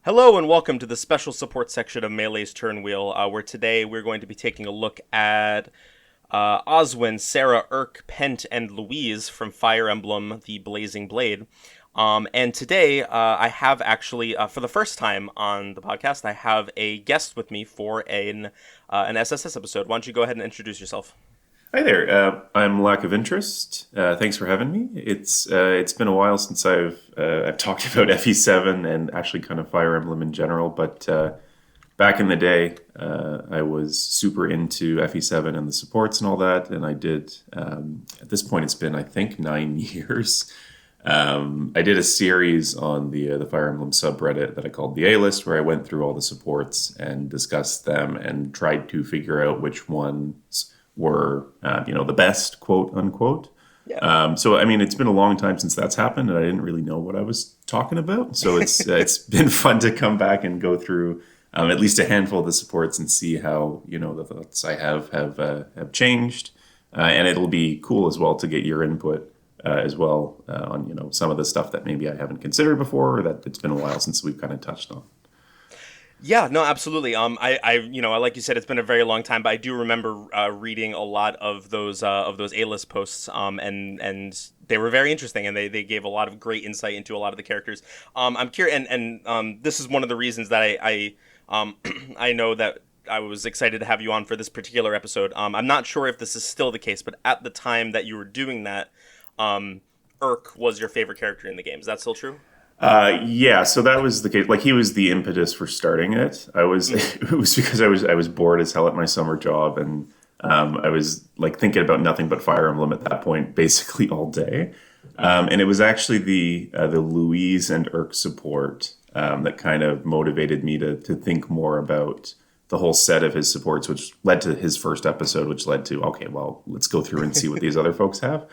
Hello and welcome to the special support section of Melee's Turnwheel, where today we're going to be taking a look at Oswin, Serra, Pent, and Louise from Fire Emblem: The Blazing Blade. And today I have actually, for the first time on the podcast, I have a guest with me for an SSS episode. Why don't you go ahead and introduce yourself? Hi there. I'm LaqOfInterest. Thanks for having me. It's been a while since I've talked about FE7 and actually kind of Fire Emblem in general. But back in the day, I was super into FE7 and the supports and all that. And I did. At this point, it's been I think 9 years. I did a series on the Fire Emblem subreddit that I called the A List, where I went through all the supports and discussed them and tried to figure out which ones were, the best, quote unquote. Yeah. So, I mean, it's been a long time since that's happened, and I didn't really know what I was talking about. So it's been fun to come back and go through at least a handful of the supports and see how the thoughts I have changed, and it'll be cool as well to get your input as well on some of the stuff that maybe I haven't considered before, or that it's been a while since we've kind of touched on. Yeah, no, absolutely. Like you said, it's been a very long time, but I do remember reading a lot of those A-list posts, and they were very interesting, and they gave a lot of great insight into a lot of the characters. I'm curious, and this is one of the reasons that I know that I was excited to have you on for this particular episode. I'm not sure if this is still the case, but at the time that you were doing that, was your favorite character in the game. Is that still true? Yeah, so that was the case. Like, he was the impetus for starting it. It was because I was bored as hell at my summer job, and I was like thinking about nothing but Fire Emblem at that point, basically all day. And it was actually the Louise and support that kind of motivated me to think more about the whole set of his supports, which led to his first episode, which led to, okay, well, let's go through and see what these other folks have.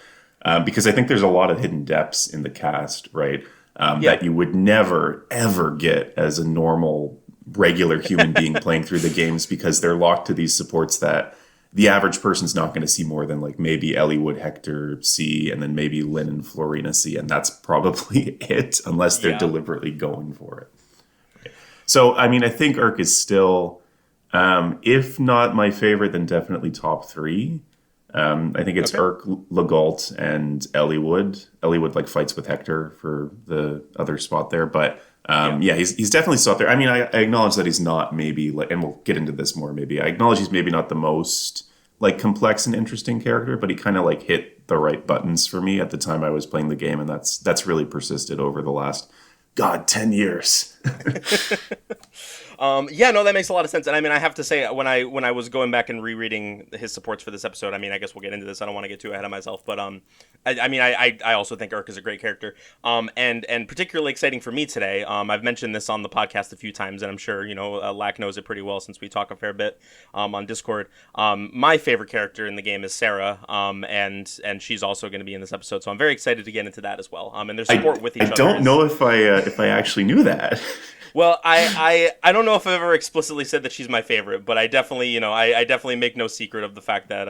Because I think there's a lot of hidden depths in the cast, right? That you would never, ever get as a normal, regular human being playing through the games, because they're locked to these supports that the average person's not going to see more than like maybe Eliwood Hector see, and then maybe Lynn and Florina see, and that's probably it, unless they're deliberately going for it. So, I mean, I think is still, if not my favorite, then definitely top three. I think it's okay. Legault, and Eliwood. Eliwood like fights with Hector for the other spot there, but he's definitely still up there. I mean, I acknowledge that he's not maybe like, and we'll get into this more. Maybe I acknowledge he's maybe not the most like complex and interesting character, but he kind of like hit the right buttons for me at the time I was playing the game, and that's really persisted over the last 10 years. No, that makes a lot of sense. And I mean, I have to say, when I was going back and rereading his supports for this episode, I mean, I guess we'll get into this. I don't want to get too ahead of myself, but I also think is a great character. And particularly exciting for me today. I've mentioned this on the podcast a few times, and I'm sure Laq knows it pretty well since we talk a fair bit on Discord. My favorite character in the game is Serra, and she's also going to be in this episode, so I'm very excited to get into that as well. And their support with each other. I don't know if I actually knew that. Well, I don't know if I've ever explicitly said that she's my favorite, but I definitely, I definitely make no secret of the fact that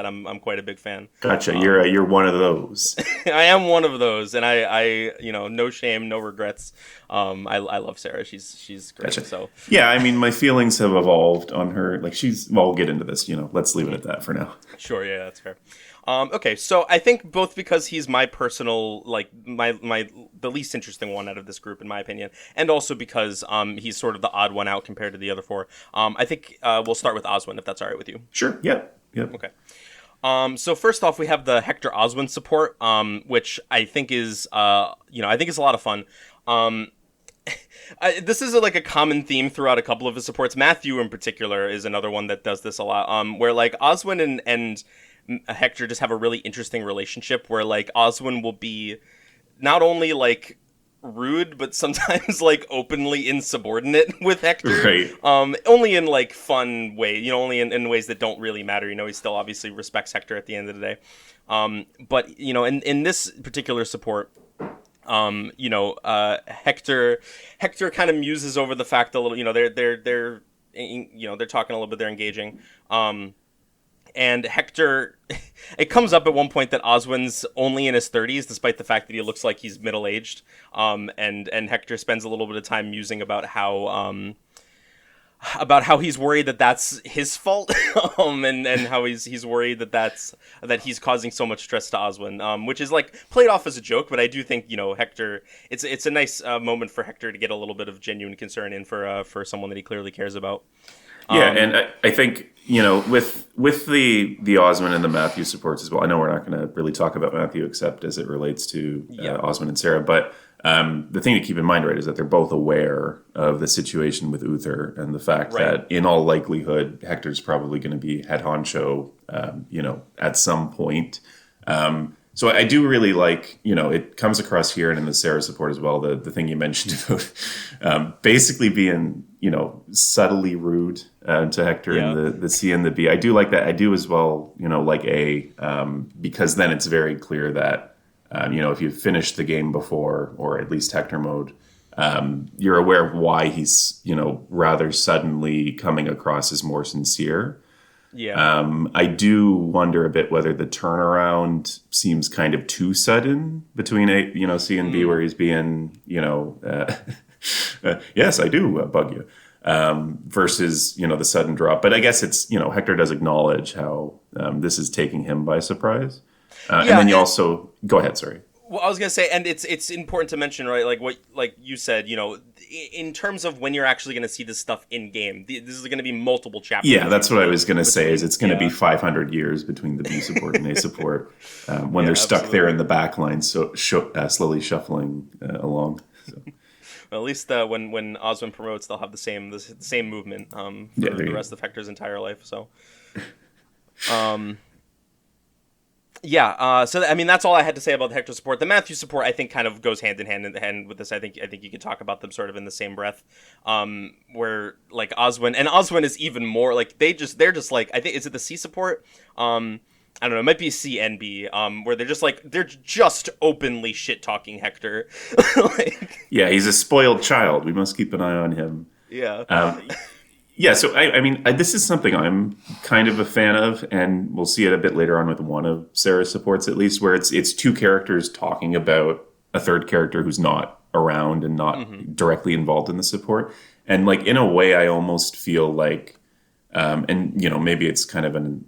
I'm quite a big fan. Gotcha. You're one of those. I am one of those, and I no shame, no regrets. I love Serra. She's great. Gotcha. So yeah, I mean, my feelings have evolved on her. Like, we'll get into this. Let's leave it at that for now. Sure. Yeah, that's fair. Okay, so I think both because he's my personal, like, the least interesting one out of this group, in my opinion, and also because he's sort of the odd one out compared to the other four, I think we'll start with Oswin, if that's all right with you. Sure, yep. Okay. So first off, we have the Hector Oswin support, which I think is, a lot of fun. This is like a common theme throughout a couple of his supports. Matthew, in particular, is another one that does this a lot, where, like, Oswin and Hector just have a really interesting relationship where, like, Oswin will be not only, like, rude, but sometimes, like, openly insubordinate with Hector. Right. Only in, like, fun way, only in ways that don't really matter. He still obviously respects Hector at the end of the day. But, in this particular support, Hector kind of muses over the fact a little, they're talking a little bit, they're engaging. And Hector, It comes up at one point that Oswin's only in his 30s, despite the fact that he looks like he's middle aged. And Hector spends a little bit of time musing about how he's worried that that's his fault, and how he's worried that he's causing so much stress to Oswin, which is like played off as a joke, but I do think Hector. It's a nice moment for Hector to get a little bit of genuine concern in for someone that he clearly cares about. Yeah, and I think with the Oswin and the Matthew supports as well. I know we're not going to really talk about Matthew except as it relates to Oswin and Serra, but the thing to keep in mind, right, is that they're both aware of the situation with Uther and the fact that in all likelihood Hector's probably going to be head honcho, at some point. So I do really like, it comes across here and in the Serra support as well, the thing you mentioned about basically being, subtly rude to Hector in the C and the B. I do like that. I do as well, like A, because then it's very clear that, if you finish the game before, or at least Hector mode, you're aware of why he's, rather suddenly coming across as more sincere. Yeah. I do wonder a bit whether the turnaround seems kind of too sudden between C and B, where he's being, yes, I do bug you, versus, the sudden drop. But I guess it's, Hector does acknowledge how this is taking him by surprise. And then you also go ahead. Sorry. Well, I was gonna say, and it's important to mention, right? Like you said, in terms of when you're actually gonna see this stuff in game, this is gonna be multiple chapters. Yeah, that's what I was gonna say. Is it's gonna be 500 years between the B support and A support when they're stuck there in the back line, so slowly shuffling along. So. Well, at least when Oswin promotes, they'll have the same movement for the rest of Hector's entire life. So. So that's all I had to say about the Hector support. The Matthew support, I think, kind of goes hand in hand with this. I think you could talk about them sort of in the same breath. Where like Oswin is even more like they're just like, I think, is it the C support? I don't know. It might be C and B. Where they're just openly shit talking Hector. Yeah, he's a spoiled child. We must keep an eye on him. Yeah. Yeah, so this is something I'm kind of a fan of, and we'll see it a bit later on with one of Sarah's supports, at least, where it's two characters talking about a third character who's not around and not directly involved in the support. And like in a way, I almost feel like, maybe it's kind of an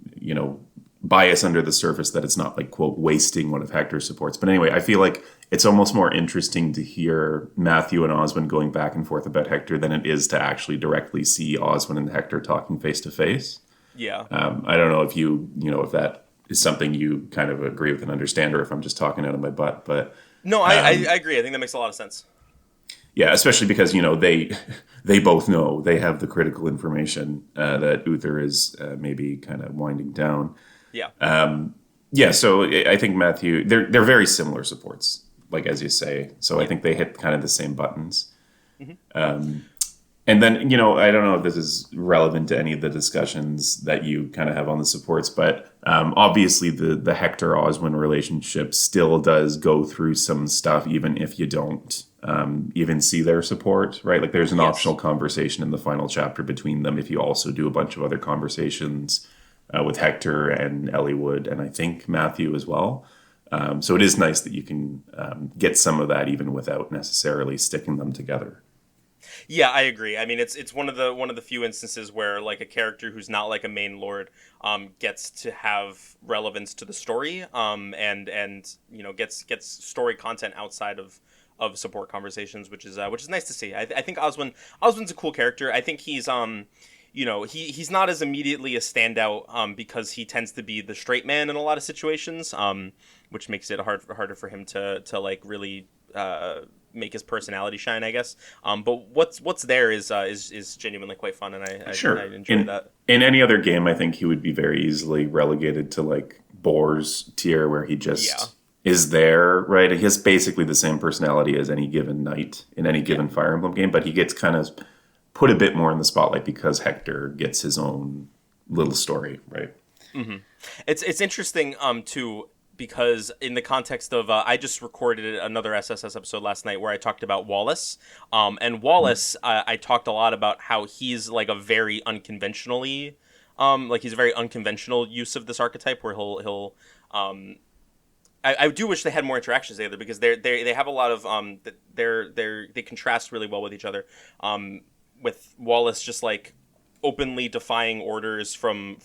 bias under the surface that it's not like quote wasting one of Hector's supports. But anyway, I feel like it's almost more interesting to hear Matthew and Oswin going back and forth about Hector than it is to actually directly see Oswin and Hector talking face to face. Yeah. I don't know if if that is something you kind of agree with and understand, or if I'm just talking out of my butt. But no, I agree. I think that makes a lot of sense. Yeah, especially because they both know, they have the critical information that Uther is maybe kind of winding down. Yeah. So I think Matthew, they're very similar supports, like as you say. So I think they hit kind of the same buttons. And then, I don't know if this is relevant to any of the discussions that you kind of have on the supports, but obviously the Hector-Oswin relationship still does go through some stuff, even if you don't even see their support, right? Like there's an optional conversation in the final chapter between them if you also do a bunch of other conversations with Hector and Elliewood, and I think Matthew as well. So it is nice that you can get some of that even without necessarily sticking them together. Yeah, I agree. I mean, it's one of the few instances where like a character who's not like a main lord gets to have relevance to the story, and gets story content outside of support conversations, which is nice to see. I think Oswin's a cool character. I think he's he's not as immediately a standout because he tends to be the straight man in a lot of situations, which makes it harder for him to like really make his personality shine, I guess. But what's there is genuinely quite fun, and I enjoy that. In any other game, I think he would be very easily relegated to like Boar's tier, where he just is there, right? He has basically the same personality as any given knight in any given Fire Emblem game, but he gets kind of put a bit more in the spotlight because Hector gets his own little story, right? Mm-hmm. It's interesting too, because in the context of I just recorded another SSS episode last night where I talked about Wallace, and Wallace I talked a lot about how he's like a very unconventionally Like he's a very unconventional use of this archetype where he'll I do wish they had more interactions together because they have a lot of they contrast really well with each other. With Wallace just like openly defying orders from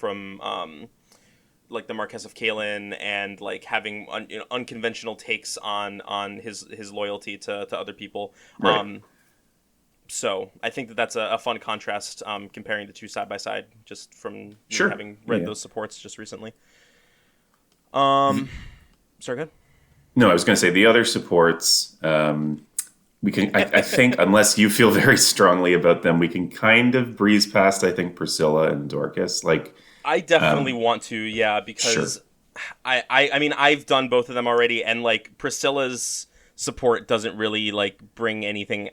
like the Marquess of Kalen and like having unconventional takes on his loyalty to other people. Right. So I think that's a fun contrast comparing the two side by side just from Sure. having read those supports just recently. Sorry, go ahead. No, I was going to say the other supports. We can, I think, unless you feel very strongly about them, we can kind of breeze past. I think Priscilla and Dorcas. Like, I definitely want to, yeah, because I mean I've done both of them already, and like Priscilla's support doesn't really like bring anything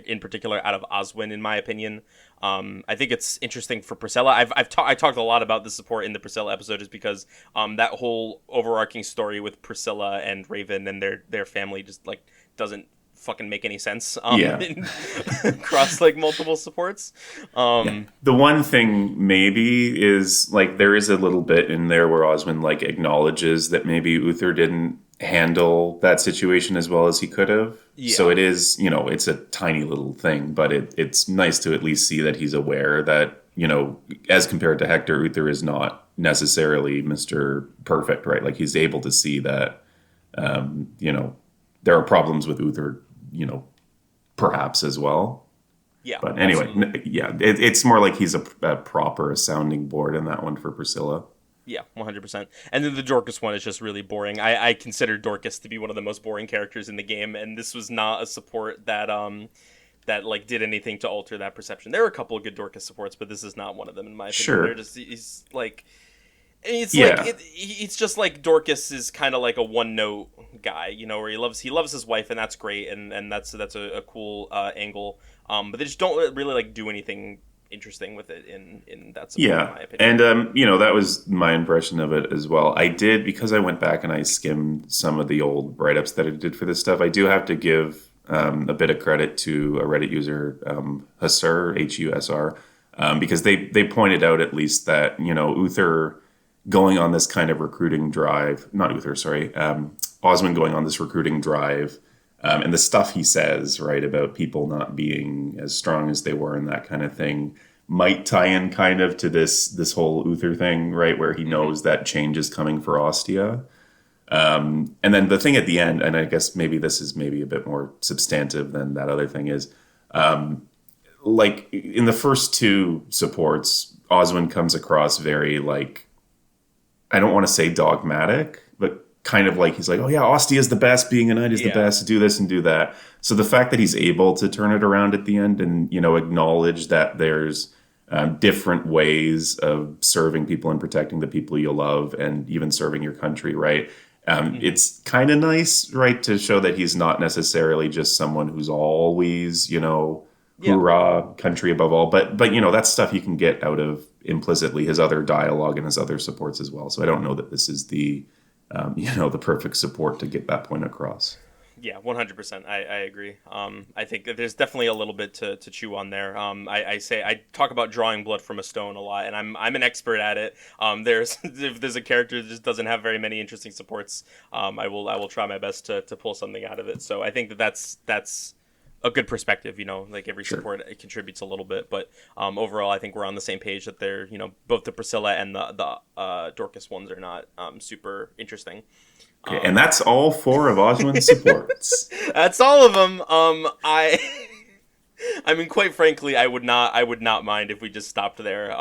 in particular out of Oswin, in my opinion. I think it's interesting for Priscilla. I talked a lot about the support in the Priscilla episode just because that whole overarching story with Priscilla and Raven and their family just like doesn't fucking make any sense across like multiple supports. The one thing maybe is like there is a little bit in there where Oswin like acknowledges that maybe Uther didn't handle that situation as well as he could have. Yeah. So it is, it's a tiny little thing, but it's nice to at least see that he's aware that, as compared to Hector, Uther is not necessarily Mr. Perfect, right? Like he's able to see that, there are problems with Uther, perhaps as well. Yeah. But anyway, absolutely. it's more like he's a proper sounding board in that one for Priscilla. Yeah, 100%. And then the Dorcas one is just really boring. I consider Dorcas to be one of the most boring characters in the game, and this was not a support that that like did anything to alter that perception. There are a couple of good Dorcas supports, but this is not one of them in my opinion. Sure. They're just he's like it's just like Dorcas is kind of like a one note guy, where he loves his wife, and that's great, and that's a cool angle. But they just don't really like do anything interesting with it in that support, in my opinion. And that was my impression of it as well. I did, because I went back and I skimmed some of the old write-ups that I did for this stuff, I do have to give a bit of credit to a Reddit user, Husr, Husr, because they pointed out at least that Uther going on this kind of recruiting drive, not Uther, sorry, Oswin going on this recruiting drive, and the stuff he says, right, about people not being as strong as they were and that kind of thing might tie in kind of to this whole Uther thing, right, where he knows that change is coming for Ostia. And then the thing at the end, and I guess maybe this is maybe a bit more substantive than that other thing is, like in the first two supports, Oswin comes across very like, I don't want to say dogmatic, but kind of like he's like, oh yeah, Ostia is the best, being a knight is the best, do this and do that. So the fact that he's able to turn it around at the end and acknowledge that there's different ways of serving people and protecting the people you love and even serving your country, right? It's kind of nice, right, to show that he's not necessarily just someone who's always, hoorah, country above all. But that's stuff you can get out of implicitly his other dialogue and his other supports as well. So I don't know that this is the the perfect support to get that point across. Yeah, 100%. I agree. I think that there's definitely a little bit to chew on there. I talk about drawing blood from a stone a lot, and I'm an expert at it. If there's a character that just doesn't have very many interesting supports, I will try my best to pull something out of it. So I think that's a good perspective. Like every support it contributes a little bit, but overall I think we're on the same page that they're both the Priscilla and the Dorcas ones are not super interesting. Okay, and that's all 4 of Oswin's supports. That's all of them. I mean, quite frankly, I would not mind if we just stopped there.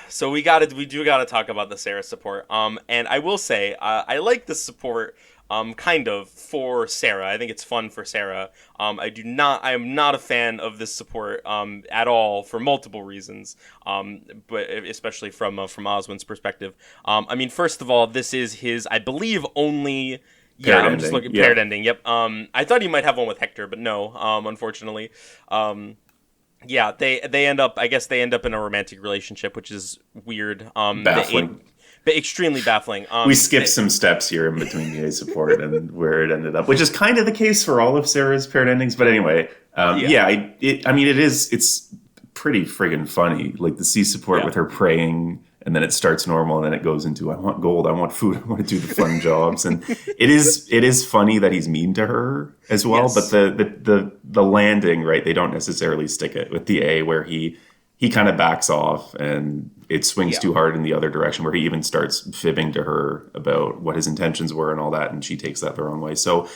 So we do gotta talk about the Serra support. And I will say, I like the support. Kind of for Serra. I think it's fun for Serra. I am not a fan of this support at all for multiple reasons. But especially from Oswin's perspective. I mean, first of all, this is his, I believe, only. Yeah, I'm just looking paired ending. Yep. I thought he might have one with Hector, but no. Unfortunately. Yeah, they end up. I guess they end up in a romantic relationship, which is weird. Baffling. But extremely baffling. We skipped some steps here in between the A support and where it ended up, which is kind of the case for all of Serra's paired endings. But anyway, it's pretty friggin' funny. Like the C support Yeah. with her praying, and then it starts normal, and then it goes into I want gold, I want food, I want to do the fun jobs, and it is funny that he's mean to her as well. But Yes. the landing, right? They don't necessarily stick it with the A where he kind of backs off and it swings Yeah. too hard in the other direction, where he even starts fibbing to her about what his intentions were and all that, and she takes that the wrong way. So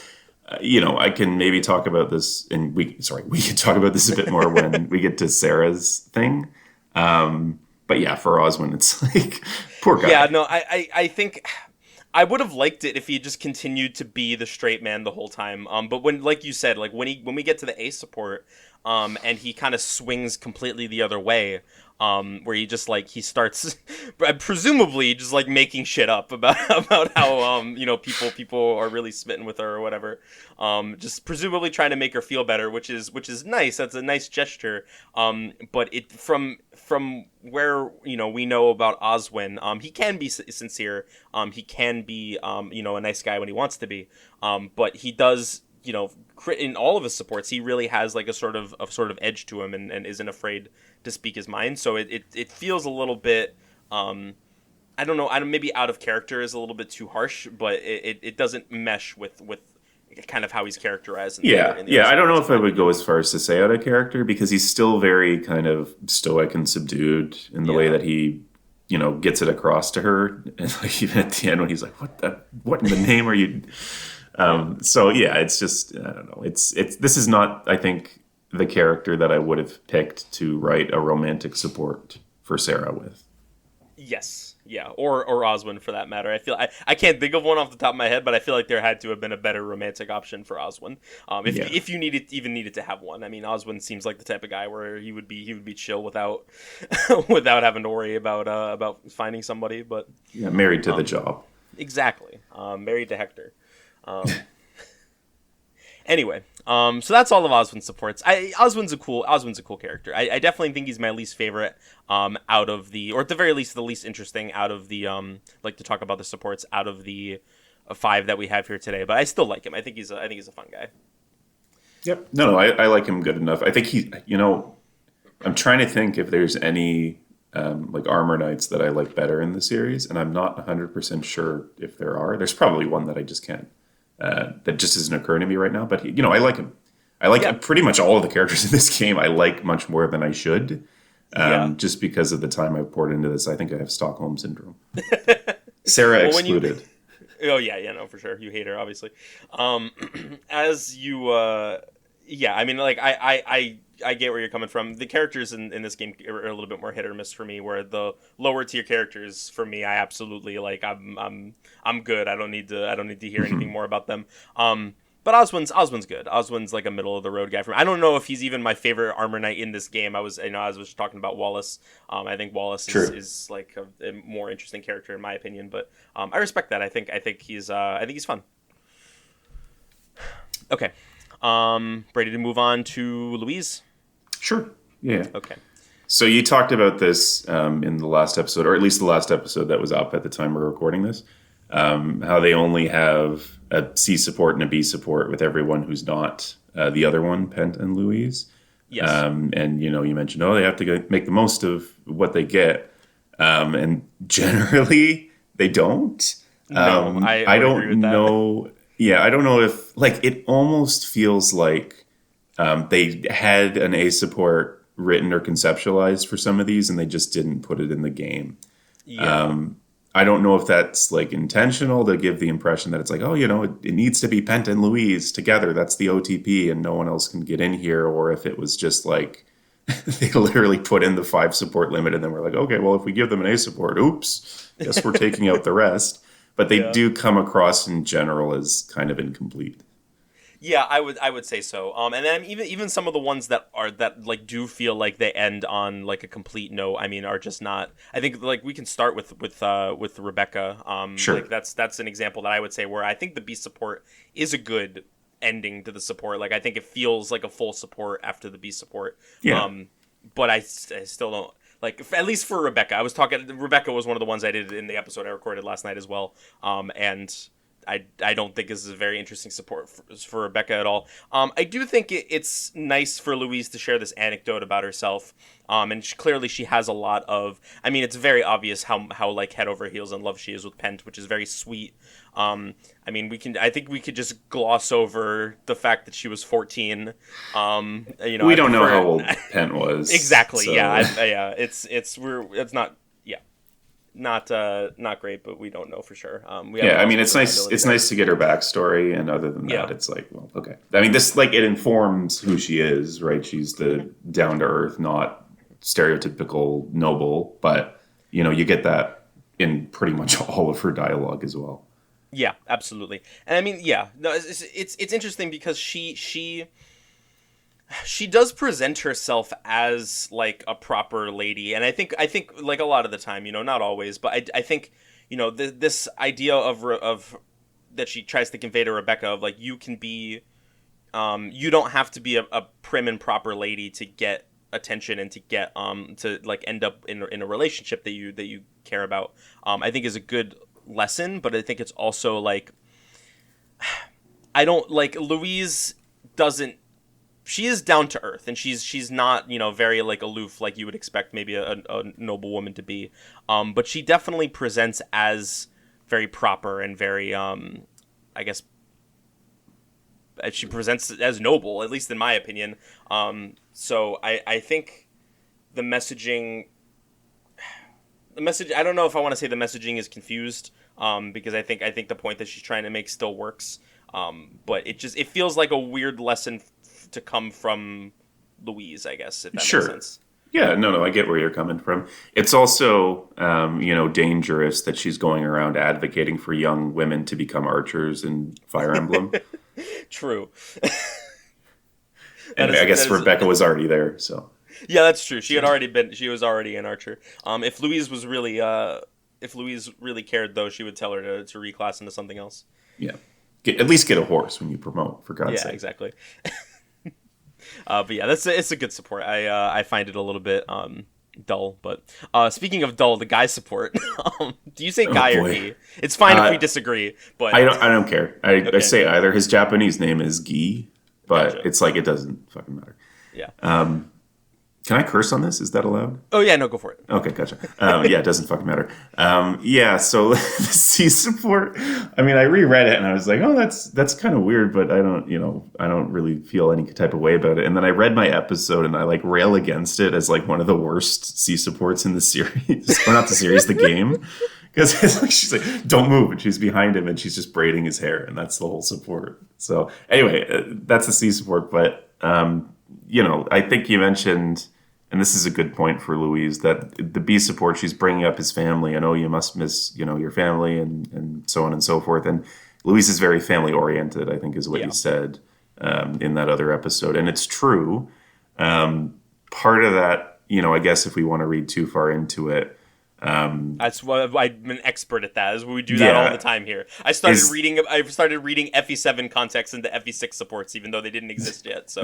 I can maybe talk about this, and we can talk about this a bit more when we get to Sarah's thing. But yeah, for Oswin, it's like poor guy. Yeah, no, I think I would have liked it if he just continued to be the straight man the whole time. But when, like you said, like when we get to the A support, and he kind of swings completely the other way, where he just like he starts, presumably just like making shit up about how people are really smitten with her or whatever, just presumably trying to make her feel better, which is nice. That's a nice gesture. But it from where we know about Oswin, he can be sincere. He can be a nice guy when he wants to be. But he does, in all of his supports, he really has like a sort of edge to him, and isn't afraid to speak his mind. So it feels a little bit, I don't know, maybe out of character is a little bit too harsh, but it doesn't mesh with kind of how he's characterized. In the other I don't know supports. if I would go as far as to say out of character, because he's still very kind of stoic and subdued in the way that he gets it across to her, and like even at the end when he's like, what in the name are you so yeah, it's just, I don't know, it's this is not, I think, the character that I would have picked to write a romantic support for Sarah with. Yes, yeah, or Oswin for that matter. I can't think of one off the top of my head, but I feel like there had to have been a better romantic option for Oswin. If you needed to have one. I mean, Oswin seems like the type of guy where he would be chill without without having to worry about finding somebody. But Yeah, married to the job. exactly, married to Hector. Anyway, so that's all of Oswin's supports. Oswin's a cool character. I definitely think he's my least favorite out of the, or at the very least, the least interesting out of the like to talk about the supports out of the 5 that we have here today. But I still like him. I think he's a fun guy. Yep. No, I like him good enough. I think I'm trying to think if there's any like armor knights that I like better in the series, and I'm not 100% sure if there are. There's probably one that I just can't. That just isn't occurring to me right now. But I like him. I like pretty much all of the characters in this game. I like much more than I should, just because of the time I've poured into this. I think I have Stockholm syndrome. Sarah excluded. Oh yeah, no, for sure. You hate her, obviously. As you, yeah, I mean, like I get where you're coming from. The characters in this game are a little bit more hit or miss for me. Where the lower tier characters for me, I absolutely like. I'm good. I don't need to hear anything more about them. But Oswin's good. Oswin's like a middle of the road guy for me. I don't know if he's even my favorite armor knight in this game. I was talking about Wallace. I think Wallace is like a more interesting character in my opinion. But I respect that. I think he's fun. Okay. Ready to move on to Louise? Sure. Yeah. Okay. So you talked about this in the last episode, or at least the last episode that was up at the time we're recording this, how they only have a C support and a B support with everyone who's not the other one, Pent and Louise. Yes. And, you mentioned, they have to make the most of what they get. And generally, they don't. No, I don't agree with that. know. Yeah, I don't know if, like, it almost feels like they had an A support written or conceptualized for some of these, and they just didn't put it in the game. Yeah. I don't know if that's like intentional to give the impression that it's like, it needs to be Pent and Louise together. That's the OTP, and no one else can get in here. Or if it was just like they literally put in the 5 support limit, and then we're like, okay, well, if we give them an A support, oops, guess we're taking out the rest. But they do come across in general as kind of incomplete. Yeah, I would say so. And then even some of the ones that like do feel like they end on like a complete note. I mean, are just not. I think like we can start with Rebecca. Sure. Like that's an example that I would say where I think the B support is a good ending to the support. Like I think it feels like a full support after the B support. Yeah. But I still don't. Like, at least for Rebecca. Rebecca was one of the ones I did in the episode I recorded last night as well. And I don't think this is a very interesting support for Rebecca at all. I do think it's nice for Louise to share this anecdote about herself. And clearly she has a lot of. I mean, it's very obvious how like head over heels in love she is with Pent, which is very sweet. I mean, I think we could just gloss over the fact that she was 14. We don't know how old Pent was. Exactly. So. Yeah. Yeah. It's not. Yeah. Not great, but we don't know for sure. I mean, it's nice. It's nice to get her backstory, and other than that, it's like, well, okay. I mean, this like it informs who she is, right? She's the down to earth, not stereotypical noble, but you get that in pretty much all of her dialogue as well. Yeah, absolutely. And I mean, yeah, no, it's interesting because she does present herself as like a proper lady, and I think like a lot of the time, not always, but I think this idea of that she tries to convey to Rebecca of like you can be, you don't have to be a prim and proper lady to get attention and to get to like end up in a relationship that you care about. I think is a good lesson, but I think it's also like I don't like Louise doesn't. She is down to earth, and she's not very like aloof like you would expect maybe a noble woman to be, but she definitely presents as very proper and very I guess she presents as noble, at least in my opinion. So I think the message, I don't know if I want to say the messaging is confused, because I think the point that she's trying to make still works, but it feels like a weird lesson to come from Louise, I guess, if that makes sense. Yeah, no, I get where you're coming from. It's also, dangerous that she's going around advocating for young women to become archers in Fire Emblem. True. And I guess Rebecca was already there, so. Yeah, that's true. She was already an archer. If Louise really cared, though, she would tell her to reclass into something else. Yeah. At least get a horse when you promote, for God's sake. Yeah, exactly. But yeah, it's a good support. I find it a little bit dull, but speaking of dull, the guy support. Do you say guy or he? It's fine if we disagree, but I don't care. I say either. His Japanese name is Gi, but It's like it doesn't fucking matter. Yeah. Can I curse on this? Is that allowed? Oh yeah, no, go for it. Okay, gotcha. Yeah, it doesn't fucking matter. So the C support. I mean, I reread it and I was like, oh, that's kind of weird, but I don't really feel any type of way about it. And then I read my episode and I like rail against it as like one of the worst C supports in the series, or not the series, the game, because it's like she's like, don't move, and she's behind him and she's just braiding his hair, and that's the whole support. So anyway, that's the C support, but. I think you mentioned, and this is a good point for Louise, that the B support, she's bringing up his family. I know you must miss, your family and so on and so forth. And Louise is very family oriented, I think is what you said in that other episode. And it's true. Part of that, I guess if we want to read too far into it, that's what I'm an expert at that. Is we do that all the time here. I started reading FE7 context into FE6 supports, even though they didn't exist yet. So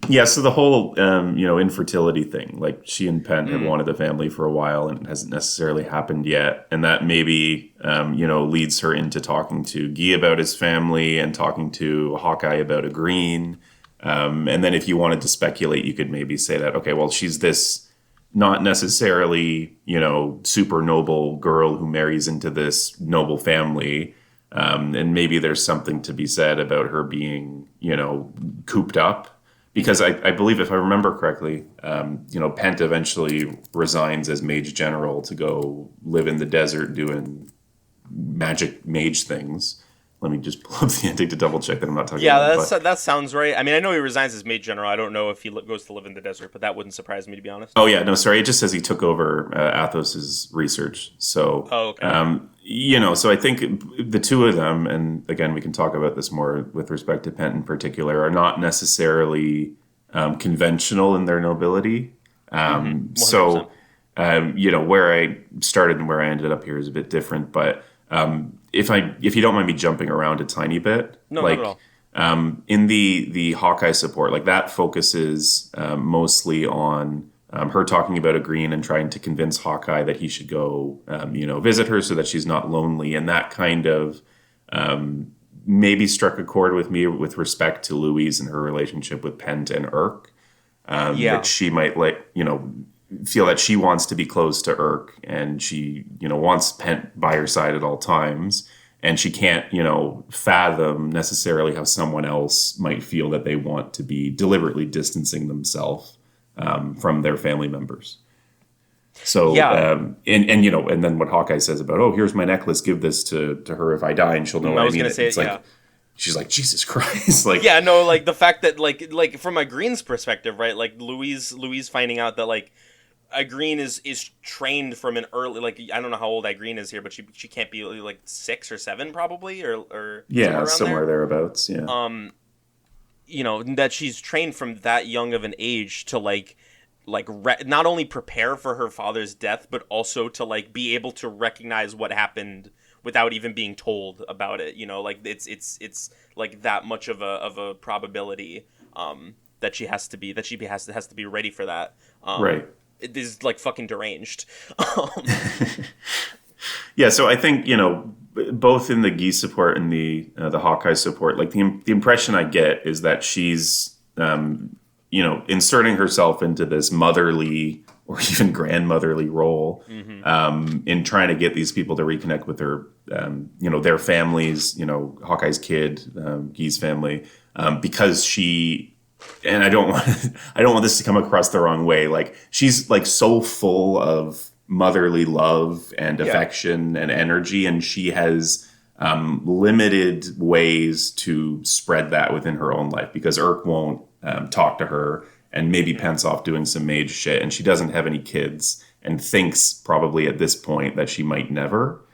yeah, so the whole infertility thing, like she and Pent have wanted a family for a while, and it hasn't necessarily happened yet, and that maybe leads her into talking to Guy about his family and talking to Hawkeye about a green, and then if you wanted to speculate, you could maybe say that she's this. Not necessarily, super noble girl who marries into this noble family. And maybe there's something to be said about her being, cooped up. Because I believe, if I remember correctly, Pent eventually resigns as Mage General to go live in the desert doing magic mage things. Let me just pull up the ending to double check that I'm not talking about. Yeah, that sounds right. I mean, I know he resigns as Mage General. I don't know if he goes to live in the desert, but that wouldn't surprise me, to be honest. Oh, yeah. No, sorry. It just says he took over Athos's research. So, so I think the two of them, and again, we can talk about this more with respect to Pent in particular, are not necessarily conventional in their nobility. So, where I started and where I ended up here is a bit different, but if you don't mind me jumping around a tiny bit, not at all. In the Hawkeye support, like that focuses mostly on her talking about agreeing and trying to convince Hawkeye that he should go, visit her so that she's not lonely. And that kind of maybe struck a chord with me with respect to Louise and her relationship with Pent and Irk. Yeah. That she might feel that she wants to be close to Irk, and she, wants Pent by her side at all times. And she can't, fathom necessarily how someone else might feel that they want to be deliberately distancing themselves from their family members. So, Yeah. and then what Hawkeye says about, oh, here's my necklace, give this to her if I die, and she'll know what I I was mean. gonna say It's like, she's like, Jesus Christ. Like, Yeah, no, like the fact that like from Green's perspective, right? Like Louise finding out that like Green is trained from an early, like, I don't know how old Green is here, but she can't be like 6 or 7 probably, or yeah, somewhere there. thereabouts. Yeah. That she's trained from that young of an age to not only prepare for her father's death, but also to like be able to recognize what happened without even being told about it. Like it's like that much of a probability that she has to be ready for that. Right. It is like fucking deranged. Yeah, so I think both in the Geese support and the Hawkeye support, like the impression I get is that she's inserting herself into this motherly or even grandmotherly role in trying to get these people to reconnect with their their families, Hawkeye's kid, Gee's family, because she. And I don't want this to come across the wrong way. Like, she's like so full of motherly love and affection and energy, and she has limited ways to spread that within her own life because Irk won't talk to her, and maybe Pent's off doing some mage shit, and she doesn't have any kids and thinks probably at this point that she might never.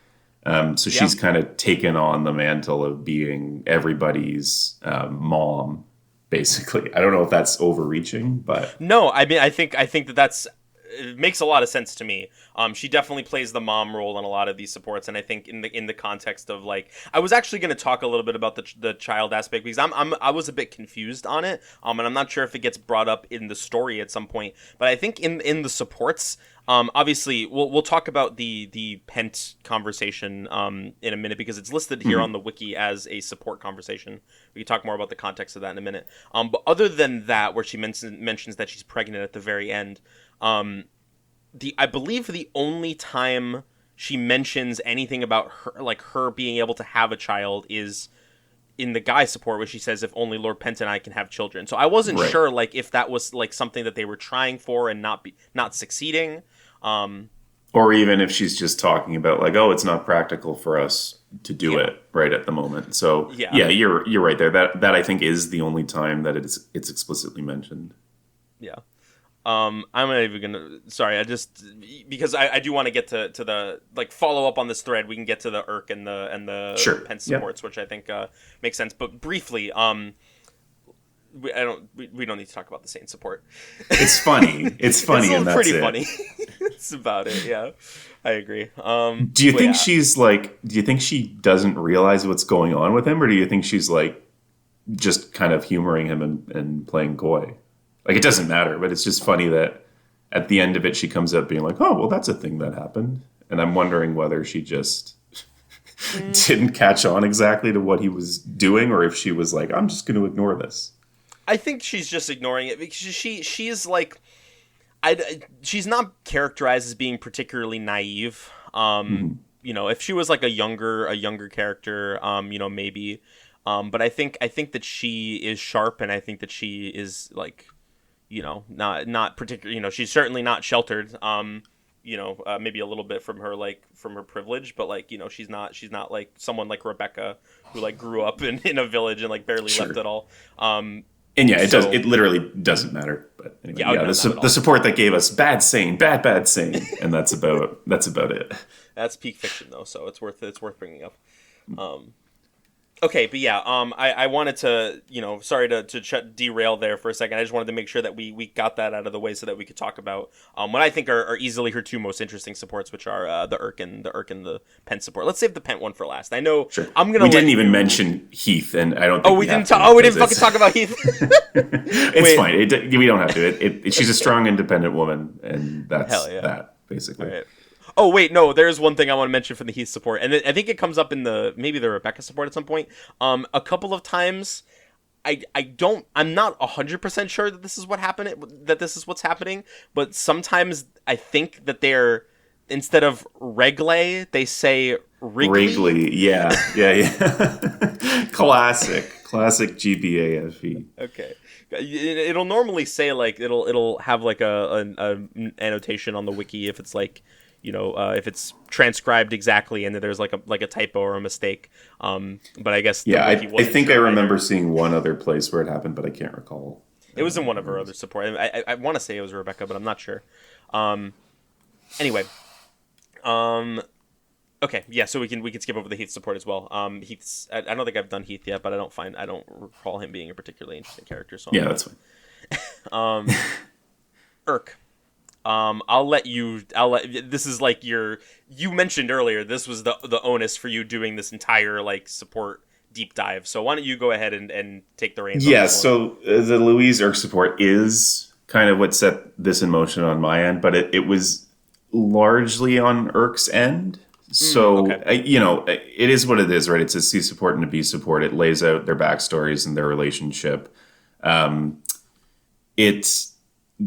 So she's kind of taken on the mantle of being everybody's mom. Basically, I don't know if that's overreaching, but no, I mean, I think that's it makes a lot of sense to me. She definitely plays the mom role in a lot of these supports, and I think in the context of like, I was actually going to talk a little bit about the child aspect because I was a bit confused on it, and I'm not sure if it gets brought up in the story at some point, but I think in the supports. Obviously, we'll talk about the Pent conversation in a minute because it's listed here on the wiki as a support conversation. We can talk more about the context of that in a minute. But other than that, where she mentions that she's pregnant at the very end, I believe the only time she mentions anything about her being able to have a child is in the guy support, where she says, if only Lord Pent and I can have children. So I wasn't sure like if that was like something that they were trying for and not succeeding. Or even if she's just talking about like, oh, it's not practical for us to do it right at the moment. So yeah, you're right there. That I think is the only time that it's explicitly mentioned. Yeah. I'm not even gonna. Sorry, I just because I do want to get to the like follow up on this thread. We can get to the Irk and the Pent supports, which I think makes sense. But briefly, we don't need to talk about the Saint support. It's funny. It's funny, and that's pretty it. Funny. It's about it. Yeah, I agree. Do you think she's like? Do you think she doesn't realize what's going on with him, or do you think she's like just kind of humoring him and playing coy? Like, it doesn't matter, but it's just funny that at the end of it, she comes up being like, oh, well, that's a thing that happened. And I'm wondering whether she just didn't catch on exactly to what he was doing, or if she was like, I'm just going to ignore this. I think she's just ignoring it because she's like, she's not characterized as being particularly naive. If she was like a younger character, maybe. But I think that she is sharp, and I think that she is like, not particularly, she's certainly not sheltered. Maybe a little bit from her privilege, but like, she's not like someone like Rebecca who like grew up in a village and like barely left at all. And yeah, it literally doesn't matter. But anyway, the support that gave us bad saying, and that's about it. That's peak fiction though, so it's worth bringing up. Okay, but yeah, I wanted to, sorry to derail there for a second. I just wanted to make sure that we got that out of the way so that we could talk about what I think are easily her two most interesting supports, which are the Pent support. Let's save the Pent one for last. I know Sure. I'm gonna We let didn't even you. mention Heath, and I don't Oh, think we we didn't have talk. to Oh, we because didn't fucking talk about Heath. it's Wait, fine. We don't have to. She's a strong, independent woman, and that's hell yeah. that All basically. right. Oh wait, no. There's one thing I want to mention for the Heath support, and I think it comes up in maybe the Rebecca support at some point. A couple of times. I'm not 100% sure that this is that this is what's happening, but sometimes I think that they're, instead of Reglay, they say Wrigley. Wrigley, yeah. Classic GBAFE. Okay. It'll normally say like it'll have like an annotation on the wiki if it's like, if it's transcribed exactly and that there's like a typo or a mistake. But I guess the Yeah, wiki I wasn't think I sure remember either. seeing one other place where it happened, but I can't recall. It was in one of her other support. I want to say it was Rebecca, but I'm not sure. Anyway, okay, yeah. So we can skip over the Heath support as well. Heath's I don't think I've done Heath yet, but I don't recall him being a particularly interesting character. So Yeah, that's fine. Irk. I'll let you. This is like you mentioned earlier. This was the onus for you doing this entire like support deep dive. So why don't you go ahead and take the reins on Yeah, this one? so the Louise Irk support is kind of what set this in motion on my end, but it was largely on Irk's end. So, Okay. it is what it is, right? It's a C support and a B support. It lays out their backstories and their relationship. It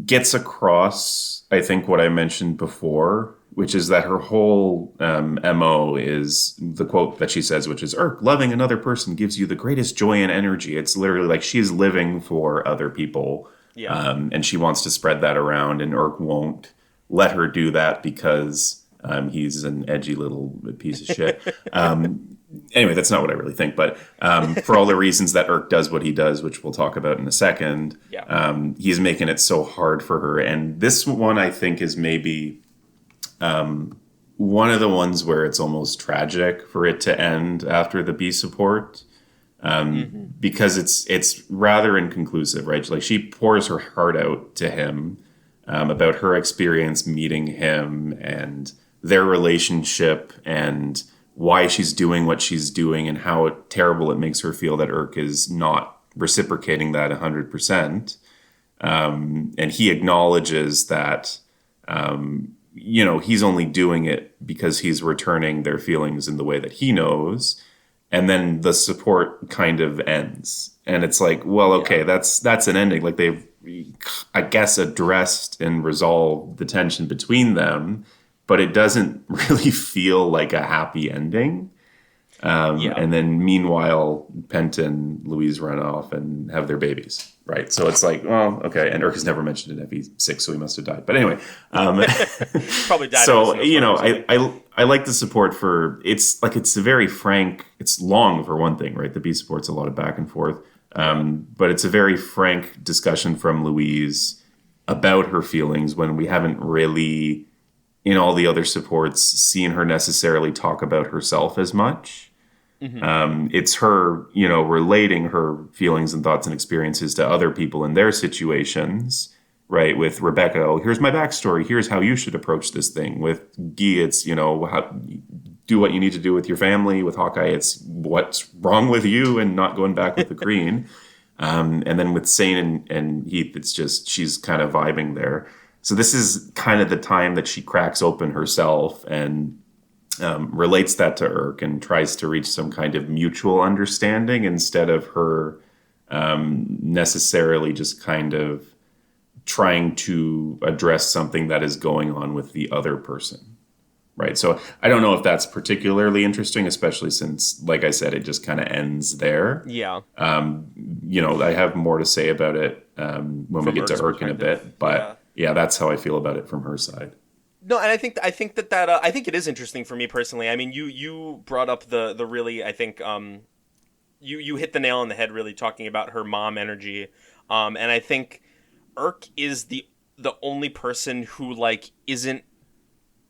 gets across, I think, what I mentioned before, which is that her whole MO is the quote that she says, which is, Irk, loving another person gives you the greatest joy and energy. It's literally like she's living for other people. Yeah. And she wants to spread that around, and Irk won't let her do that because he's an edgy little piece of shit. Anyway, that's not what I really think, but for all the reasons that Irk does what he does, which we'll talk about in a second, Yeah. he's making it so hard for her. And this one, I think, is maybe one of the ones where it's almost tragic for it to end after the B support, because it's rather inconclusive, right? Like, she pours her heart out to him about her experience meeting him and their relationship and why she's doing what she's doing and how terrible it makes her feel that Irk is not reciprocating that 100%. And he acknowledges that, he's only doing it because he's returning their feelings in the way that he knows. And then the support kind of ends. And it's like, well, okay, that's an ending. Like, they've, I guess, addressed and resolved the tension between them, but it doesn't really feel like a happy ending. Yeah. And then meanwhile, Pent and Louise run off and have their babies, right? So it's like, well, okay. And Irk has never mentioned it if 6, so he must have died. But anyway, Probably died. so in a snowstorm or something. I like the support for it's a very frank. It's long for one thing, right? The B support's a lot of back and forth, but it's a very frank discussion from Louise about her feelings when we haven't really, in all the other supports, seen her necessarily talk about herself as much. It's her, relating her feelings and thoughts and experiences to other people in their situations, right? With Rebecca, oh, here's my backstory. Here's how you should approach this thing. With Guy, it's, do what you need to do with your family. With Hawkeye, it's what's wrong with you and not going back with the green. And then with Sane and Heath, it's just she's kind of vibing there. So this is kind of the time that she cracks open herself and relates that to Irk and tries to reach some kind of mutual understanding instead of her necessarily just kind of trying to address something that is going on with the other person. Right. So I don't know if that's particularly interesting, especially since, like I said, it just kind of ends there. Yeah. I have more to say about it when we get to Irk in a bit, but yeah, that's how I feel about it from her side. No, and I think that I think it is interesting for me personally. I mean, you brought up the really, I think you hit the nail on the head really talking about her mom energy, and I think Irk is the only person who like isn't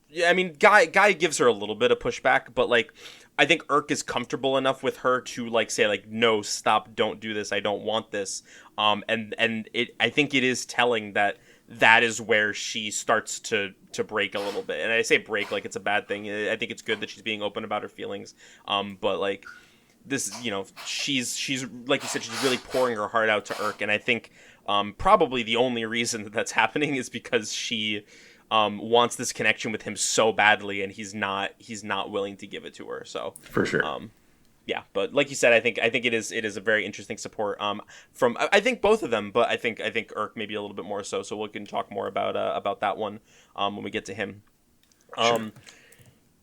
Yeah, I mean, Guy gives her a little bit of pushback, but like, I think Irk is comfortable enough with her to like say like, no, stop, don't do this, I don't want this. And I think it is telling that that is where she starts to break a little bit. And I say break like it's a bad thing. I think it's good that she's being open about her feelings. But like this, she's like you said, she's really pouring her heart out to Irk, and I think probably the only reason that that's happening is because she wants this connection with him so badly, and he's not willing to give it to her. So For sure. Yeah, but like you said, I think it is a very interesting support from I think both of them, but I think Irk maybe a little bit more so. So we can talk more about that one when we get to him. Sure.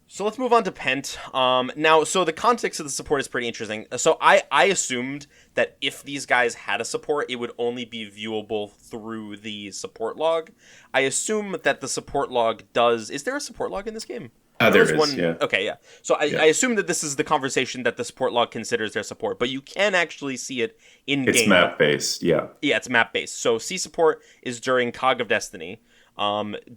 So let's move on to Pent. Now, so the context of the support is pretty interesting. So I assumed that if these guys had a support, it would only be viewable through the support log. I assume that the support log does. Is there a support log in this game? There is, yeah. Okay, yeah. So I assume that this is the conversation that the support log considers their support, but you can actually see it in game. It's map based, yeah. Yeah, it's map based. So C support is during Cog of Destiny.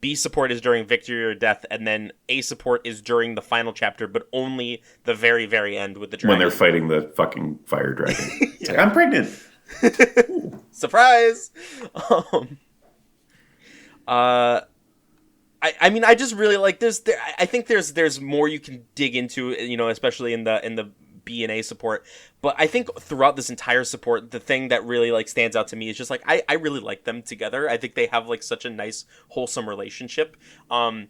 B support is during Victory or Death, and then A support is during the final chapter, but only the very, very end with the dragon. When they're fighting the fucking fire dragon. It's like, I'm pregnant. Surprise! I mean, I just really like I think there's more you can dig into, especially in the B and A support. But I think throughout this entire support, the thing that really like stands out to me is just like I really like them together. I think they have like such a nice, wholesome relationship. I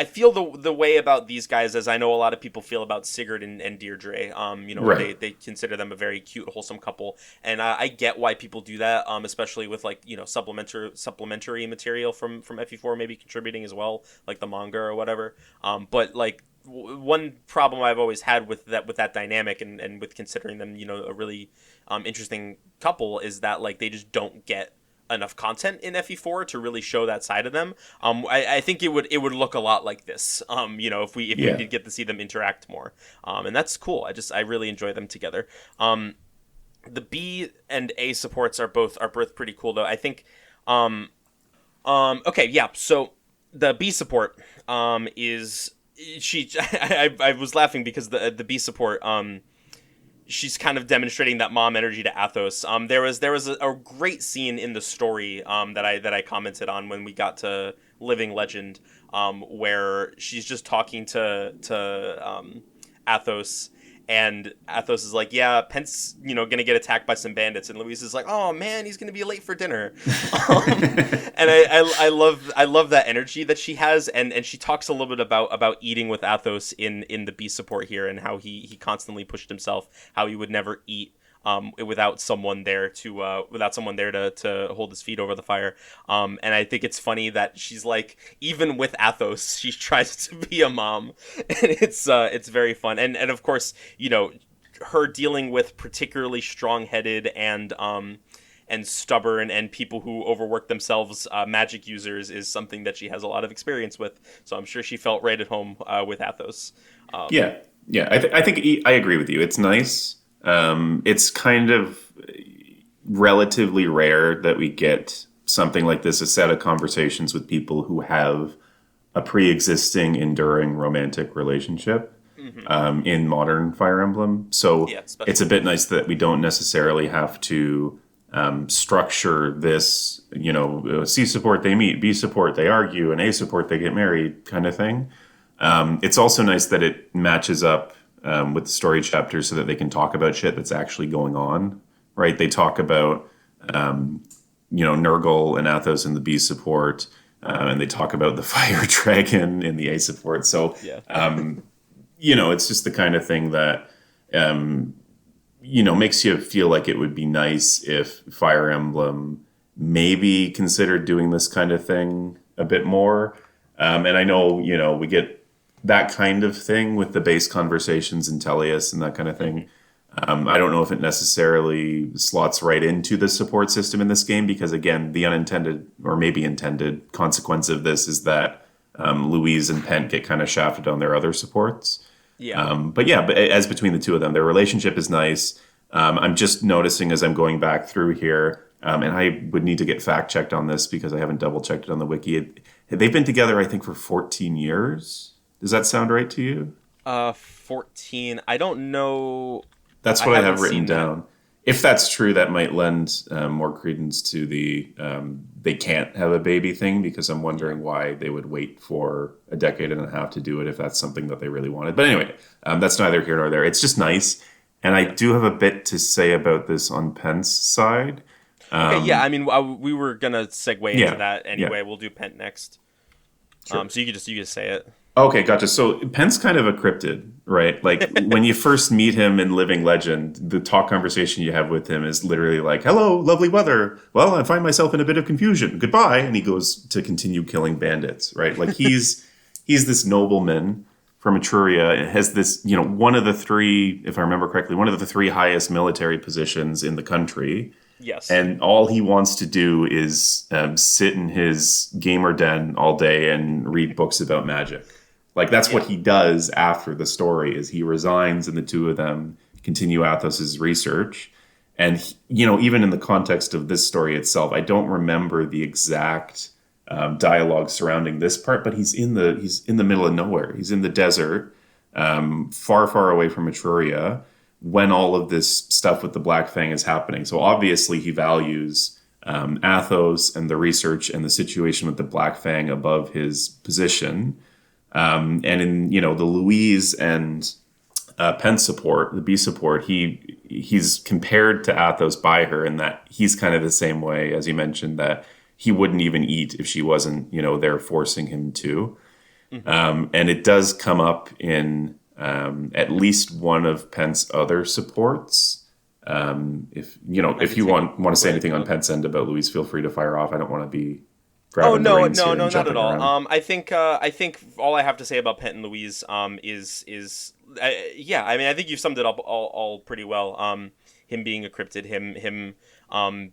feel the way about these guys as I know a lot of people feel about Sigurd and Deirdre. Right. They consider them a very cute, wholesome couple, and I get why people do that. Especially with like supplementary material from FE4 maybe contributing as well, like the manga or whatever. But like one problem I've always had with that dynamic and with considering them a really interesting couple is that like they just don't get enough content in FE4 to really show that side of them. I think it would look a lot like this. If we did get to see them interact more, and that's cool. I really enjoy them together. The B and A supports are both pretty cool though. I think. Okay, yeah. So the B support is she. I was laughing because the B support she's kind of demonstrating that mom energy to Athos. There was a great scene in the story that I commented on when we got to Living Legend, where she's just talking to Athos, and Athos is like, yeah, Pent's gonna get attacked by some bandits, and Louise is like, oh man, he's gonna be late for dinner. And I love that energy that she has, and she talks a little bit about eating with Athos in the B support here, and how he constantly pushed himself, how he would never eat without someone there to hold his feet over the fire. And I think it's funny that she's like, even with Athos, she tries to be a mom, and it's very fun. And of course, her dealing with particularly strong-headed and stubborn and people who overwork themselves, magic users, is something that she has a lot of experience with. So I'm sure she felt right at home with Athos. Yeah. I think I agree with you. It's nice. It's kind of relatively rare that we get something like this, a set of conversations with people who have a pre-existing, enduring romantic relationship in modern Fire Emblem. So Yeah, it's a bit nice that we don't necessarily have to structure this, C support they meet, B support they argue, and A support they get married kind of thing. It's also nice that it matches up with the story chapters so that they can talk about shit that's actually going on, right? They talk about, Nurgle and Athos in the B support, and they talk about the fire dragon in the A support. So, Yeah. It's just the kind of thing that, makes you feel like it would be nice if Fire Emblem maybe considered doing this kind of thing a bit more. And I know, we get that kind of thing with the base conversations in Tellius and that kind of thing. I don't know if it necessarily slots right into the support system in this game because, again, the unintended or maybe intended consequence of this is that Louise and Pent get kind of shafted on their other supports. Yeah. But as between the two of them, their relationship is nice. I'm just noticing as I'm going back through here, And I would need to get fact checked on this because I haven't double checked it on the wiki. They've been together, I think, for 14 years. Does that sound right to you? 14. I don't know. That's I what I haven't have written seen that. down. If that's true, that might lend more credence to the they can't have a baby thing, because I'm wondering why they would wait for a decade and a half to do it if that's something that they really wanted. But anyway, that's neither here nor there. It's just nice. And I Yeah. do have a bit to say about this on Penn's side. Okay. Yeah. I mean, we were gonna segue into Yeah, that yeah, anyway. We'll do Pent next. sure. So you could say it. Okay, gotcha. So Penn's kind of a cryptid, right? Like when you first meet him in Living Legend, the talk conversation you have with him is literally like, "Hello, lovely weather. Well, I find myself in a bit of confusion. Goodbye." And he goes to continue killing bandits, right? Like he's this nobleman from Etruria. It has this, one of the three, if I remember correctly, one of the three highest military positions in the country. Yes. And all he wants to do is sit in his gamer den all day and read books about magic. Like that's what Yeah. he does after the story is he resigns and the two of them continue Athos's research. And even in the context of this story itself, I don't remember the exact dialogue surrounding this part, but he's in the middle of nowhere. He's in the desert, far, far away from Etruria when all of this stuff with the Black Fang is happening. So obviously he values Athos and the research and the situation with the Black Fang above his position. And in the Louise and Pent support, the B support, he's compared to Athos by her, in that he's kind of the same way, as you mentioned, that he wouldn't even eat if she wasn't there forcing him to. And it does come up in at least one of Pent's other supports. If you want to say anything on Pent's end about Louise, feel free to fire off. I don't want to be Oh grabbing the no, reins no, here no, and not at jumping all. around. I think all I have to say about Pent and Louise is yeah. I mean, I think you've summed it up all pretty well. Him being a cryptid, him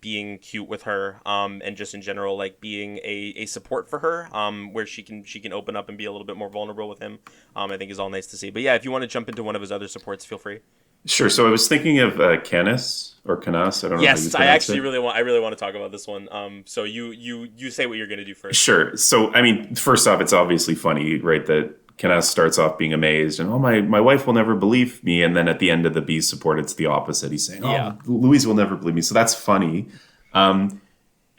being cute with her, and just in general like being a support for her, where she can open up and be a little bit more vulnerable with him. I think is all nice to see. But yeah, if you want to jump into one of his other supports, feel free. Sure. So I was thinking of Canis or Canas. I don't know how you Yes, I pronounce actually it. really want to talk about this one. So you say what you're gonna do first. Sure. So, I mean, first off, it's obviously funny, right, that Canas starts off being amazed and, oh, my wife will never believe me. And then at the end of the B support, it's the opposite. He's saying, Yeah. oh, Louise will never believe me. So that's funny. And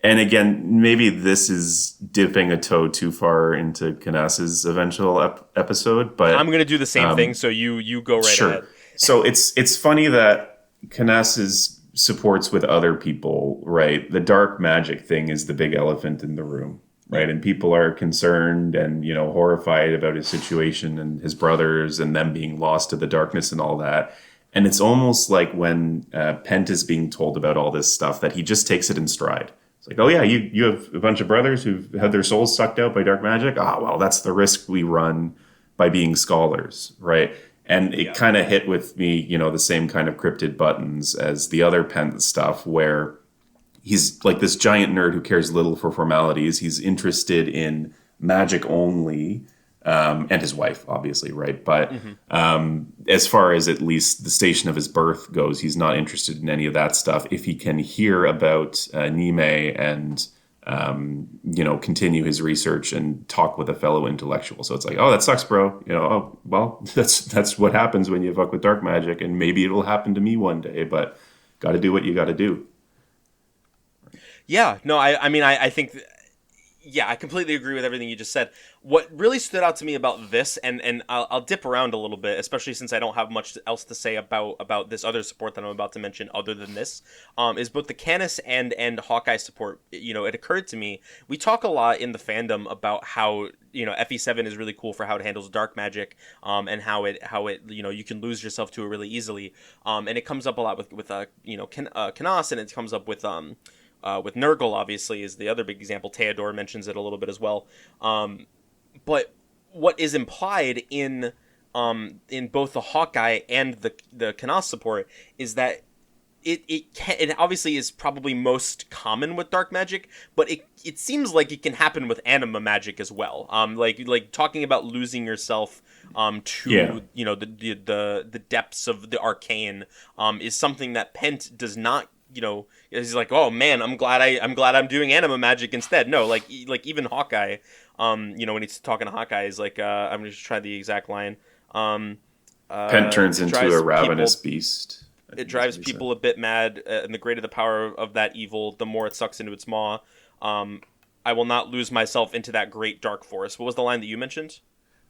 again, maybe this is dipping a toe too far into Canas's eventual episode, I'm but gonna do the same thing. So you go right sure. ahead. So it's funny that Canas's supports with other people, right? The dark magic thing is the big elephant in the room, right? And people are concerned and horrified about his situation and his brothers and them being lost to the darkness and all that. And it's almost like when Pent is being told about all this stuff that he just takes it in stride. It's like, oh yeah, you have a bunch of brothers who've had their souls sucked out by dark magic. Ah, well, that's the risk we run by being scholars, right? And it kind of hit with me, the same kind of cryptid buttons as the other Pent stuff, where he's like this giant nerd who cares little for formalities. He's interested in magic only, and his wife, obviously, right? But as far as at least the station of his birth goes, he's not interested in any of that stuff. If he can hear about Nime and continue his research and talk with a fellow intellectual. So it's like, oh, that sucks, bro. Oh, well, that's what happens when you fuck with dark magic, and maybe it'll happen to me one day, but got to do what you got to do. Yeah, no, I mean, I think, yeah, I completely agree with everything you just said. What really stood out to me about this, and I'll dip around a little bit, especially since I don't have much else to say about this other support that I'm about to mention other than this, is both the Canis and Hawkeye support. It occurred to me, we talk a lot in the fandom about how, FE7 is really cool for how it handles dark magic, and how it you can lose yourself to it really easily. And it comes up a lot with Canas, and it comes up with Nurgle, obviously, is the other big example. Theodore mentions it a little bit as well. But what is implied in both the Hawkeye and the Canas support is that it obviously is probably most common with dark magic, but it seems like it can happen with anima magic as well. Like talking about losing yourself to the depths of the arcane is something that Pent does not he's like, oh man, I'm glad I'm doing anima magic instead. No, like even Hawkeye, when he's talking to Hawkeye, he's like, I'm gonna just try the exact line. Um, Pent turns it into a drives ravenous people beast, I it think is drives what he said. people a bit mad, and the greater the power of that evil, the more it sucks into its maw. Um, I will not lose myself into that great dark forest. What was the line that you mentioned?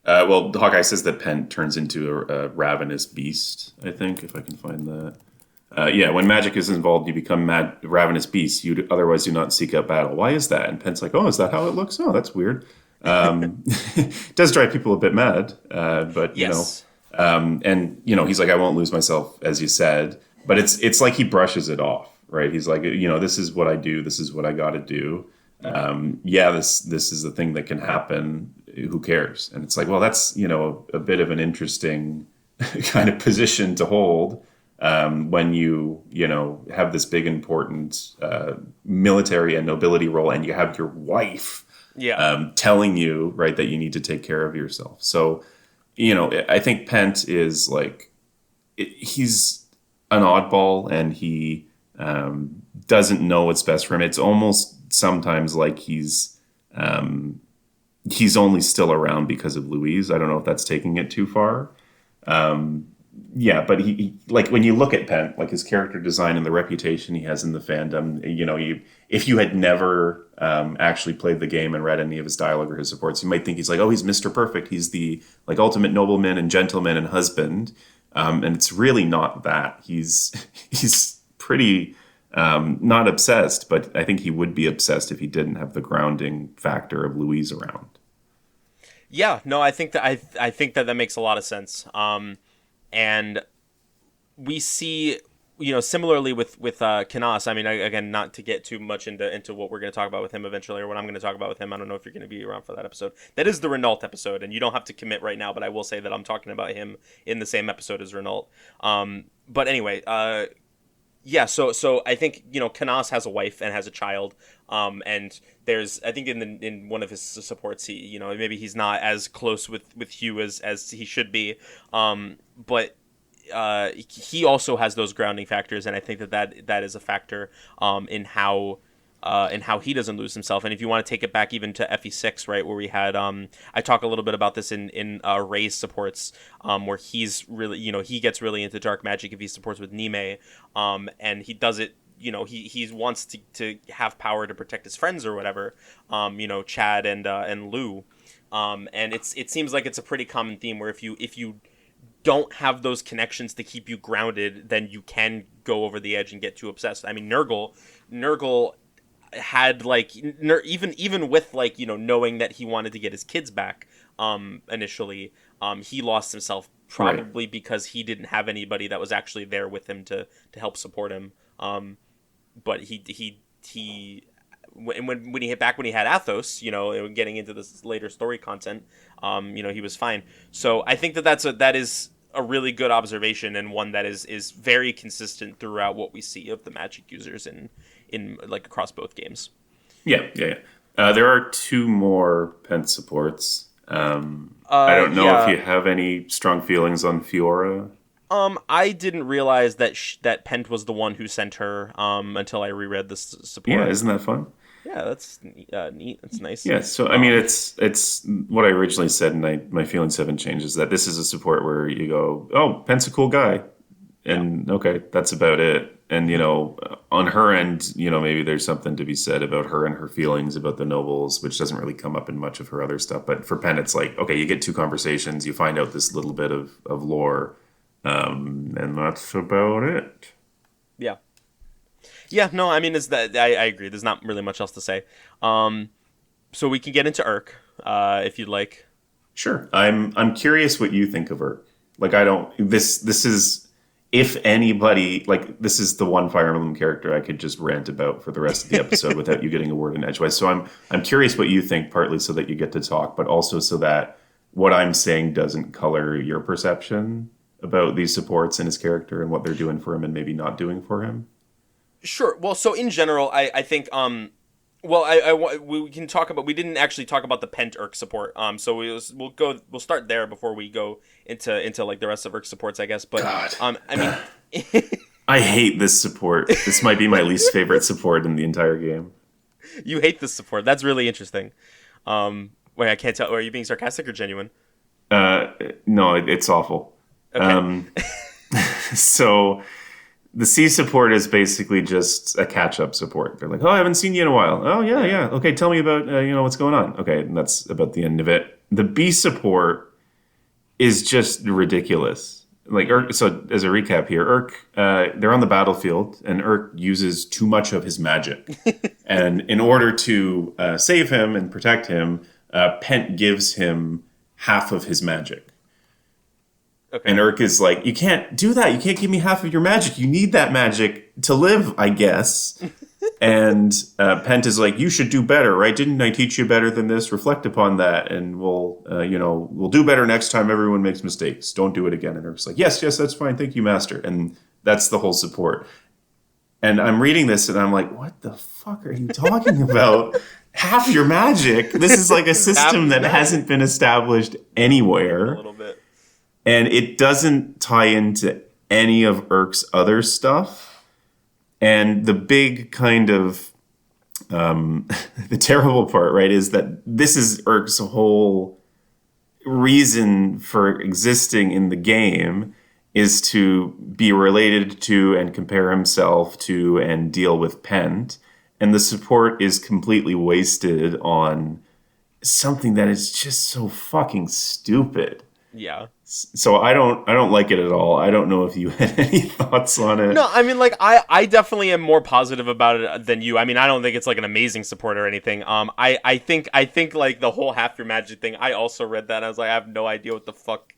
Well, Hawkeye says that Pent turns into a ravenous beast. I think if I can find that. Yeah, when magic is involved, you become mad, ravenous beasts. You otherwise do not seek out battle. Why is that? And Pent's like, oh, is that how it looks? Oh, that's weird. It does drive people a bit mad, but Yes. and he's like, I won't lose myself, as you said. But it's like he brushes it off, right? He's like, this is what I do. This is what I got to do. Mm-hmm. Yeah, this is the thing that can happen. Who cares? And it's like, well, that's a bit of an interesting kind of position to hold when you have this big important military and nobility role, and you have your wife Yeah. telling you right that you need to take care of yourself. So I think Pent is like he's an oddball, and he doesn't know what's best for him. It's almost sometimes like he's only still around because of Louise. I don't know if that's taking it too far. Yeah, but he like when you look at Pent, like his character design and the reputation he has in the fandom, if you had never actually played the game and read any of his dialogue or his supports, you might think he's like, oh, he's Mr. Perfect. He's the like ultimate nobleman and gentleman and husband, and it's really not that. He's pretty not obsessed, but I think he would be obsessed if he didn't have the grounding factor of Louise around. Yeah. No, I think that makes a lot of sense. And we see, similarly with Canas. I mean, again, not to get too much into what we're going to talk about with him eventually, or what I'm going to talk about with him. I don't know if you're going to be around for that episode. That is the Renault episode, and you don't have to commit right now, but I will say that I'm talking about him in the same episode as Renault. But anyway, yeah. So I think Canas has a wife and has a child. And there's, I think in one of his supports, he maybe he's not as close with Hugh as he should be. But he also has those grounding factors, and I think that is a factor in how he doesn't lose himself. And if you want to take it back even to FE6, right, where we had I talk a little bit about this in Ray's supports, where he's really he gets really into dark magic if he supports with Nime, and he does it. He wants to have power to protect his friends or whatever. Chad and Lou. And it seems like it's a pretty common theme where if you don't have those connections to keep you grounded, then you can go over the edge and get too obsessed. I mean, Nurgle had even with knowing that he wanted to get his kids back initially, he lost himself Right. probably because he didn't have anybody that was actually there with him to help support him. But he when he hit back when he had Athos, getting into this later story content, he was fine. So I think that is a really good observation, and one that is very consistent throughout what we see of the magic users in like across both games. Yeah, yeah, yeah. There are two more Pent supports. I don't know if Yeah. you have any strong feelings on Fiora. I didn't realize that Pent was the one who sent her until I reread this Yeah, support. isn't that fun? Yeah, that's neat. That's nice. Yeah, so I mean, it's what I originally said, and my feelings haven't changed. Is that this is a support where you go, oh, Pent's a cool guy, Yeah. and okay, that's about it. And on her end, maybe there's something to be said about her and her feelings about the nobles, which doesn't really come up in much of her other stuff. But for Penn, it's like, okay, you get two conversations, you find out this little bit of lore, and that's about it. Yeah. Yeah, no, I mean, I agree. There's not really much else to say. So we can get into Urk, if you'd like. Sure, I'm curious what you think of her. Like, I don't. This is, if anybody, like, this is the one Fire Emblem character I could just rant about for the rest of the episode without you getting a word in edgewise. So I'm curious what you think, partly so that you get to talk, but also so that what I'm saying doesn't color your perception about these supports and his character and what they're doing for him and maybe not doing for him. Sure. Well, so in general, I think well, we can talk about. We didn't actually talk about the Pent Urk support. So we'll start there before we go into like the rest of Urk supports, I guess. But God. I mean, I hate this support. This might be my least favorite support in the entire game. You hate this support. That's really interesting. Wait, I can't tell. Are you being sarcastic or genuine? Uh, no, it's awful. Okay. So the C support is basically just a catch-up support. They're like, "Oh, I haven't seen you in a while." "Oh, yeah, yeah. Okay, tell me about what's going on." Okay, and that's about the end of it. The B support is just ridiculous. Like, so as a recap here, they're on the battlefield, and Urk uses too much of his magic, and in order to save him and protect him, Pent gives him half of his magic. Okay. And Urk is like, "You can't do that. You can't give me half of your magic. You need that magic to live, I guess." And Pent is like, "You should do better, right? Didn't I teach you better than this? Reflect upon that, and we'll do better next time. Everyone makes mistakes. Don't do it again." And Urk's like, "Yes, yes, that's fine. Thank you, Master." And that's the whole support. And I'm reading this, and I'm like, "What the fuck are you talking about? Half your magic? This is like a system that hasn't been established anywhere." A little bit. And it doesn't tie into any of Urk's other stuff. And the big kind of the terrible part, right, is that this is Urk's whole reason for existing in the game, is to be related to and compare himself to and deal with Pent. And the support is completely wasted on something that is just so fucking stupid. Yeah. So I don't like it at all. I don't know if you had any thoughts on it. No, I mean, like, I definitely am more positive about it than you. I mean, I don't think it's like an amazing support or anything. I think like the whole half your magic thing. I also read that and I was like, I have no idea what the fuck.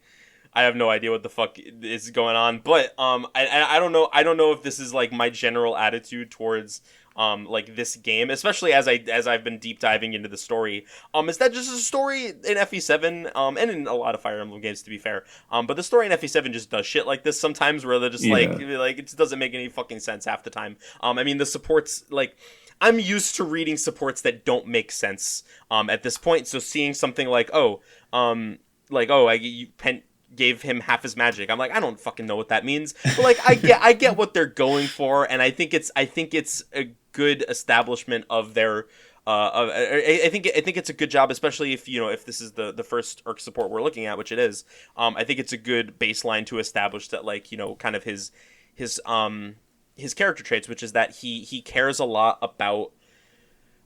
I have no idea what the fuck is going on. But I don't know. I don't know if this is like my general attitude towards like this game, especially as I've been deep diving into the story. Is that just a story in FE7, and in a lot of Fire Emblem games, to be fair. But the story in FE7 just does shit like this sometimes, where they're just like it just doesn't make any fucking sense half the time. I mean, the supports, like, I'm used to reading supports that don't make sense at this point. So seeing something like Pent gave him half his magic, I'm like, I don't fucking know what that means, but like I get what they're going for, and I think it's a good establishment of their I think it's a good job, especially if this is the first Urk support we're looking at, which it is. I think it's a good baseline to establish that, like, kind of his character traits, which is that he cares a lot about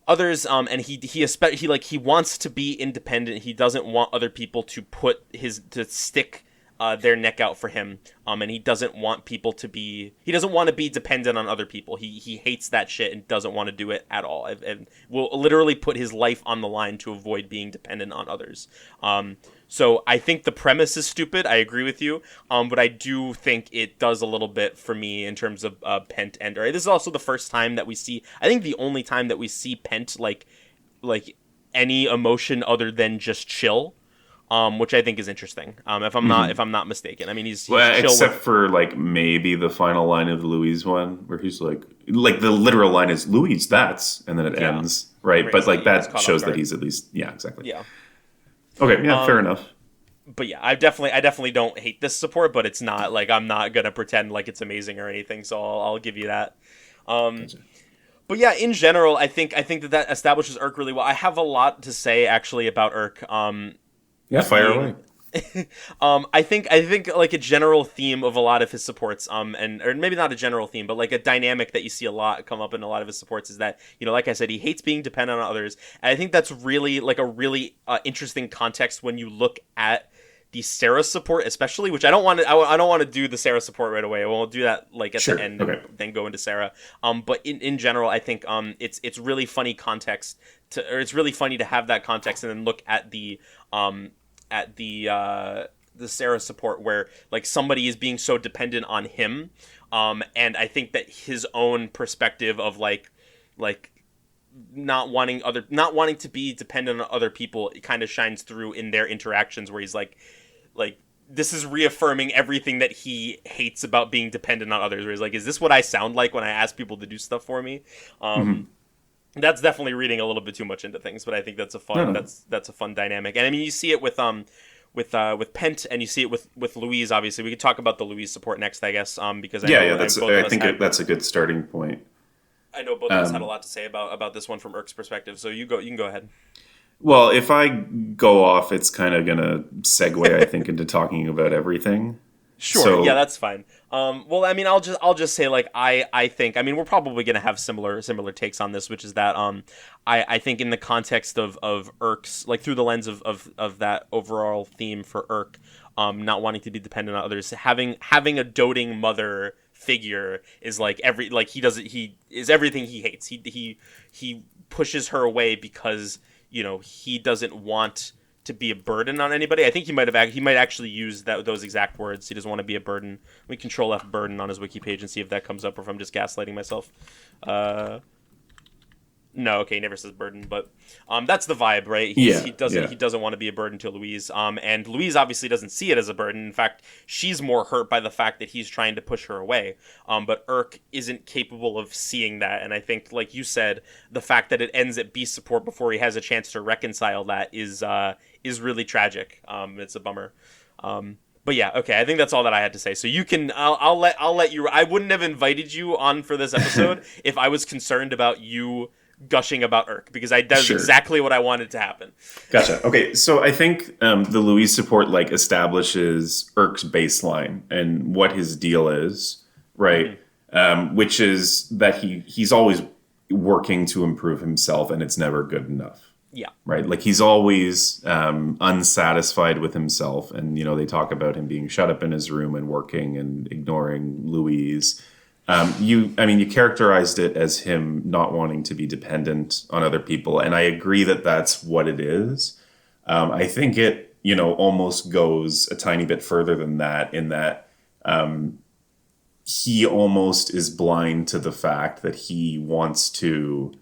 others, and he wants to be independent. He doesn't want other people to stick their neck out for him, and he doesn't want to be dependent on other people. He hates that shit and doesn't want to do it at all, and will literally put his life on the line to avoid being dependent on others. So I think the premise is stupid. I agree with you, but I do think it does a little bit for me in terms of Pent and Uri. This is also the first time that we see, I think the only time that we see Pent like any emotion other than just chill, which I think is interesting. If I'm not mistaken. I mean, he's chill except for like maybe the final line of the Louise one, where he's like the literal line is "Louise, that's," and then it ends, right? But like that shows that he's at least, yeah, exactly. Yeah. Okay, yeah, fair enough. But yeah, I definitely don't hate this support, but it's not like, I'm not gonna pretend like it's amazing or anything, so I'll give you that. Gotcha. But yeah, in general, I think that establishes Urk really well. I have a lot to say actually about Urk. Yeah, fire away. I think like a general theme of a lot of his supports, or maybe not a general theme, but like a dynamic that you see a lot come up in a lot of his supports is that, like I said, he hates being dependent on others. And I think that's really like a really interesting context when you look at the Serra support, especially, which I don't want to do the Serra support right away. I won't do that like at the end, and then go into Serra. But in general, I think it's really funny it's really funny to have that context and then look at the Serra support, where like somebody is being so dependent on him, and I think that his own perspective of like not wanting to be dependent on other people, it kind of shines through in their interactions, where he's like this is reaffirming everything that he hates about being dependent on others, where he's like, is this what I sound like when I ask people to do stuff for me? That's definitely reading a little bit too much into things, but I think that's a fun that's a fun dynamic. And I mean, you see it with with Pent, and you see it with Louise. Obviously, we could talk about the Louise support next, I guess, because That's a good starting point. I know both of us had a lot to say about this one from Irk's perspective. So you can go ahead. Well, if I go off, it's kind of gonna segue, I think, into talking about everything. Sure. So, Yeah, that's fine. Well, I mean, I'll just say, like, I think, I mean, we're probably gonna have similar takes on this, which is that I think in the context of Irk's, like, through the lens of that overall theme for Irk, not wanting to be dependent on others, having a doting mother figure is like he is everything he hates. He pushes her away because, you know, he doesn't want to be a burden on anybody. I think he might actually use those exact words. He doesn't want to be a burden. Let me Control F burden on his wiki page and see if that comes up or if I'm just gaslighting myself. No, okay, he never says burden, but that's the vibe, right? He doesn't want to be a burden to Louise. And Louise obviously doesn't see it as a burden. In fact, she's more hurt by the fact that he's trying to push her away. But Irk isn't capable of seeing that, and I think, like you said, the fact that it ends at Beast support before he has a chance to reconcile that is really tragic. It's a bummer. But yeah, okay. I think that's all that I had to say. So you can, I'll let you. I wouldn't have invited you on for this episode if I was concerned about you gushing about Irk, because that's Sure. exactly what I wanted to happen. Gotcha. Okay, so I think the Louise support, like, establishes Irk's baseline and what his deal is, right? Mm-hmm. Which is that he's always working to improve himself, and it's never good enough. Yeah. Right. Like, he's always unsatisfied with himself, and, you know, they talk about him being shut up in his room and working and ignoring Louise. You characterized it as him not wanting to be dependent on other people, and I agree that that's what it is. I think it, you know, almost goes a tiny bit further than that, in that he almost is blind to the fact that he wants to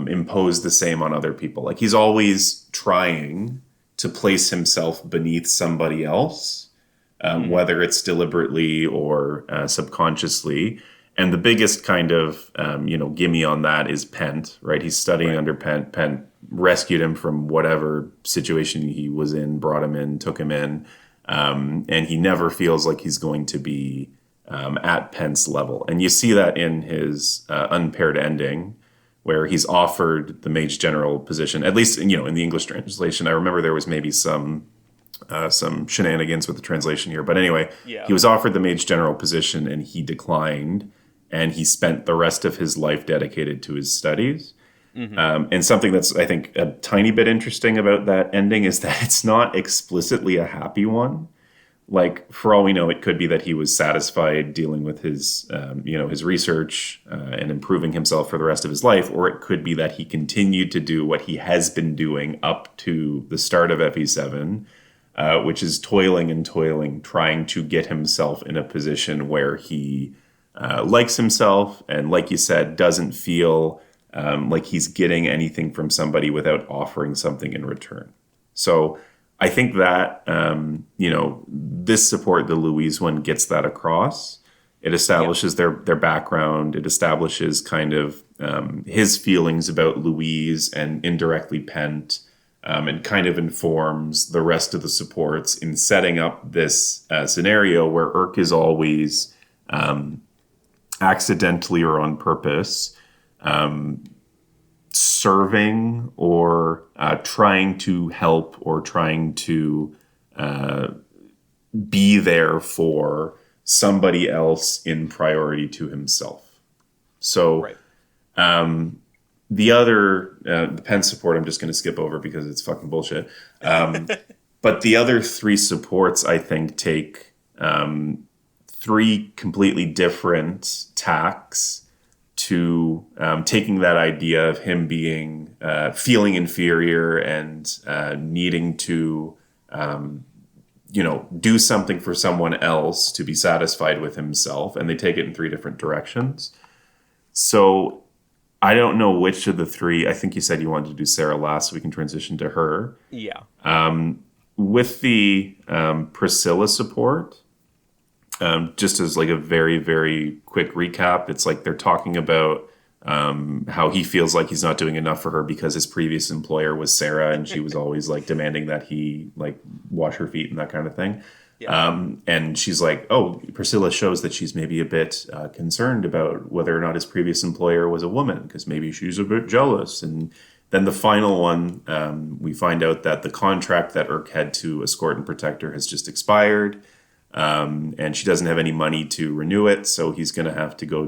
impose the same on other people. Like, he's always trying to place himself beneath somebody else, whether it's deliberately or subconsciously. And the biggest kind of, gimme on that is Pent, right? He's studying under Pent. Pent rescued him from whatever situation he was in, brought him in, took him in. And he never feels like he's going to be at Pent's level. And you see that in his unpaired ending, where he's offered the Mage General position, at least, in the English translation. I remember there was maybe some shenanigans with the translation here. But anyway, He was offered the Mage General position and he declined. And he spent the rest of his life dedicated to his studies. Mm-hmm. And something that's, I think, a tiny bit interesting about that ending is that it's not explicitly a happy one. Like, for all we know, it could be that he was satisfied dealing with his, his research and improving himself for the rest of his life, or it could be that he continued to do what he has been doing up to the start of FE7, which is toiling, trying to get himself in a position where he likes himself and, like you said, doesn't feel like he's getting anything from somebody without offering something in return. So I think that, this support, the Louise one, gets that across. It establishes their background. It establishes kind of his feelings about Louise and indirectly Pent, and kind of informs the rest of the supports in setting up this scenario where Irk is always accidentally or on purpose serving or trying to help or trying to be there for somebody else in priority to himself. So right. The other, the Pen support, I'm just going to skip over because it's fucking bullshit. But the other three supports, I think, take three completely different tacks to taking that idea of him being feeling inferior and needing to do something for someone else to be satisfied with himself, and they take it in three different directions. So I don't know which of the three. I think you said you wanted to do Serra last, so we can transition to her. Yeah. With the Priscilla support, just as like a very, very quick recap, it's like they're talking about how he feels like he's not doing enough for her because his previous employer was Serra, and she was always like demanding that he like wash her feet and that kind of thing. Yeah. And she's like, oh, Priscilla shows that she's maybe a bit concerned about whether or not his previous employer was a woman, because maybe she's a bit jealous. And then the final one, we find out that the contract that Urk had to escort and protect her has just expired. And she doesn't have any money to renew it, so he's going to have to go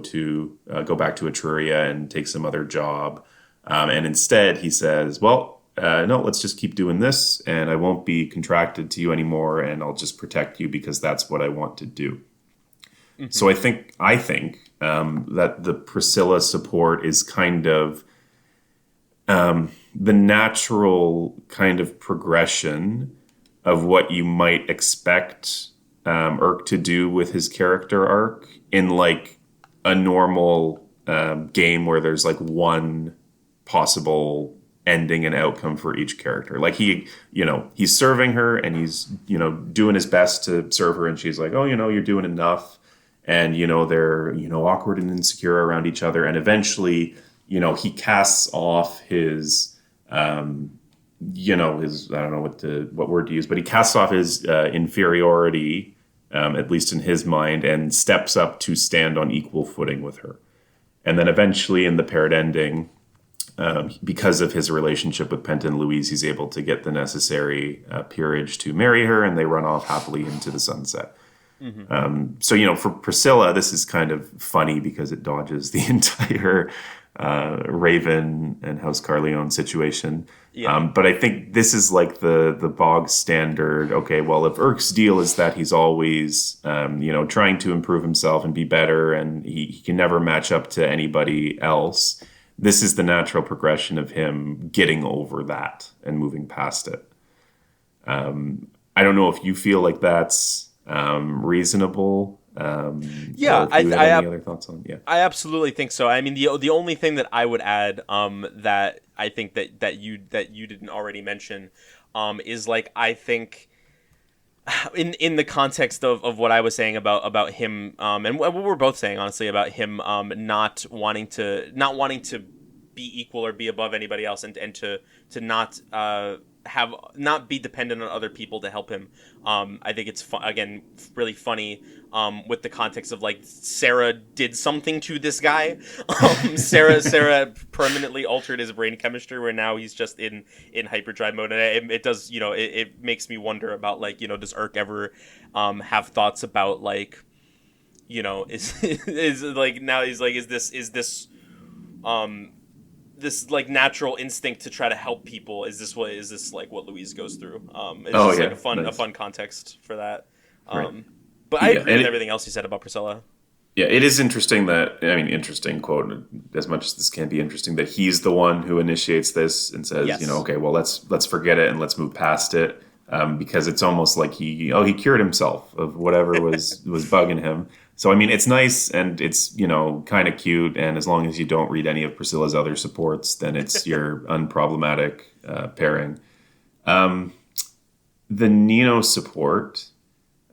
back to Etruria and take some other job. And instead, he says, "Well, no, let's just keep doing this, and I won't be contracted to you anymore, and I'll just protect you because that's what I want to do." Mm-hmm. So I think that the Priscilla support is kind of the natural kind of progression of what you might expect Urk to do with his character arc in like a normal game where there's like one possible ending and outcome for each character. Like he's serving her and he's, doing his best to serve her, and she's like, oh, you're doing enough. And, they're, awkward and insecure around each other. And eventually, he casts off his, I don't know what word to use, but he casts off his inferiority, at least in his mind, and steps up to stand on equal footing with her. And then eventually in the paired ending, because of his relationship with Pent and Louise, he's able to get the necessary peerage to marry her, and they run off happily into the sunset. Mm-hmm. So, for Priscilla, this is kind of funny because it dodges the entire Raven and House Carleone situation. Yeah. But I think this is like the bog standard. Okay, well, if Urk's deal is that he's always, trying to improve himself and be better, and he can never match up to anybody else, this is the natural progression of him getting over that and moving past it. I don't know if you feel like that's reasonable. Yeah, I have any other thoughts on? Yeah, I absolutely think so. I mean, the only thing that I would add, that I think that you didn't already mention, is like, I think, in the context of what I was saying about him, and what we're both saying honestly about him, not wanting to be equal or be above anybody else, and to not not be dependent on other people to help him. I think it's again really funny with the context of like Serra did something to this guy. Serra permanently altered his brain chemistry where now he's just in hyperdrive mode, and it does it makes me wonder about like does Urk ever have thoughts about like is like now he's like is this this like natural instinct to try to help people, is this like what Louise goes through? It's just like a fun context for that. Right. But I agree with everything else you said about Priscilla. Yeah, it is interesting interesting quote, as much as this can be interesting, that he's the one who initiates this and says, yes. Okay, well, let's forget it and let's move past it, because it's almost like he cured himself of whatever was bugging him. So, I mean, it's nice and it's, kind of cute. And as long as you don't read any of Priscilla's other supports, then it's your unproblematic pairing. The Nino support,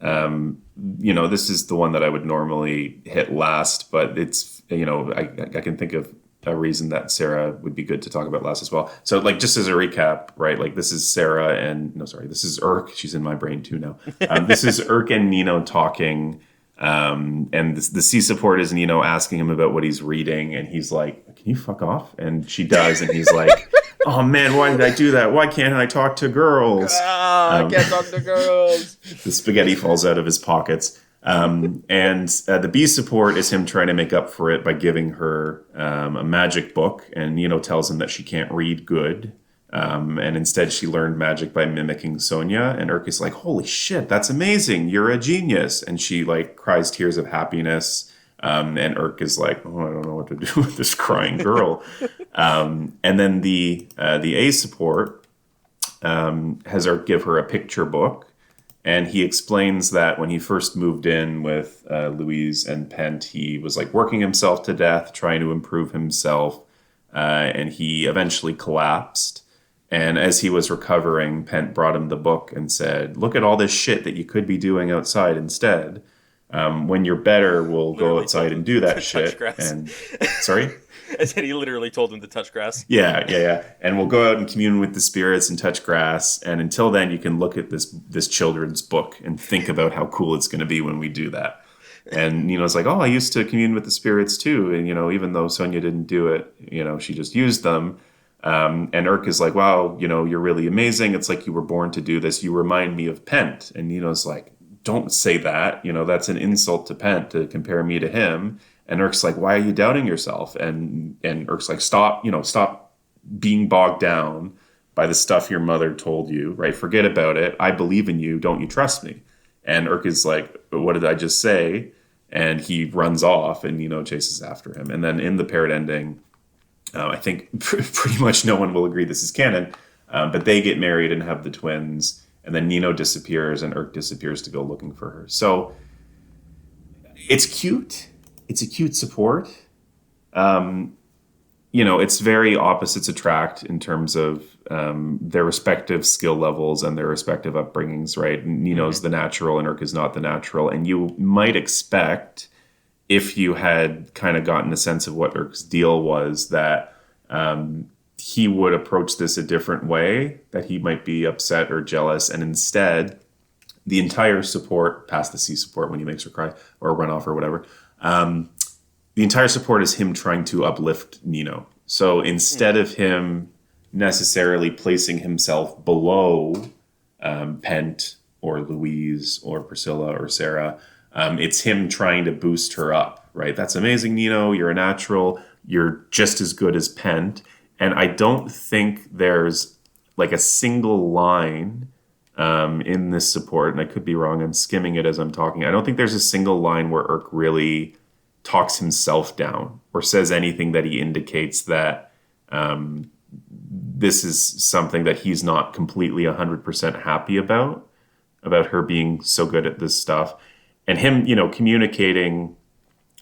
this is the one that I would normally hit last, but it's, I can think of a reason that Serra would be good to talk about last as well. So, like, just as a recap, right, like this is Serra this is Urk. She's in my brain too now. This is Urk and Nino talking. And the C support is Nino asking him about what he's reading, and he's like, can you fuck off? And she does, and he's like, oh man, why did I do that? Why can't I talk to girls? I can't talk to girls. The spaghetti falls out of his pockets. And the B support is him trying to make up for it by giving her a magic book, and Nino tells him that she can't read good. And instead she learned magic by mimicking Sonia, and Urk is like, holy shit, that's amazing. You're a genius. And she like cries tears of happiness. And Urk is like, oh, I don't know what to do with this crying girl. And then the A support has Urk give her a picture book. And he explains that when he first moved in with Louise and Pent, he was like working himself to death, trying to improve himself. And he eventually collapsed. And as he was recovering, Pent brought him the book and said, look at all this shit that you could be doing outside instead. When you're better, we'll go Literally outside told and him do that to touch shit. grass. And sorry. I said he literally told him to touch grass. Yeah. And we'll go out and commune with the spirits and touch grass. And until then, you can look at this children's book and think about how cool it's going to be when we do that. And Nino's like, oh, I used to commune with the spirits too. And even though Sonia didn't do it, she just used them. And Urk is like, wow, you're really amazing. It's like you were born to do this. You remind me of Pent. And Nino's like, don't say that. That's an insult to Pent to compare me to him. And Urk's like, why are you doubting yourself? And Urk's like, stop being bogged down by the stuff your mother told you, right? Forget about it. I believe in you. Don't you trust me? And Urk is like, what did I just say? And he runs off and chases after him. And then in the paired ending, I think pretty much no one will agree this is canon, but they get married and have the twins. And then Nino disappears and Urk disappears to go looking for her. So it's cute. It's a cute support. It's very opposites attract in terms of their respective skill levels and their respective upbringings, right? Nino's the natural and Urk is not the natural. And you might expect, if you had kind of gotten a sense of what Urk's deal was, that he would approach this a different way, that he might be upset or jealous. And instead, the entire support, past the C support when he makes her cry or run off or whatever, the entire support is him trying to uplift Nino. So instead of him necessarily placing himself below Pent or Louise or Priscilla or Serra, it's him trying to boost her up, right? That's amazing, Nino. You're a natural. You're just as good as Pent. And I don't think there's like a single line in this support, and I could be wrong. I'm skimming it as I'm talking. I don't think there's a single line where Urk really talks himself down or says anything that he indicates that this is something that he's not completely 100% happy about her being so good at this stuff. And him, communicating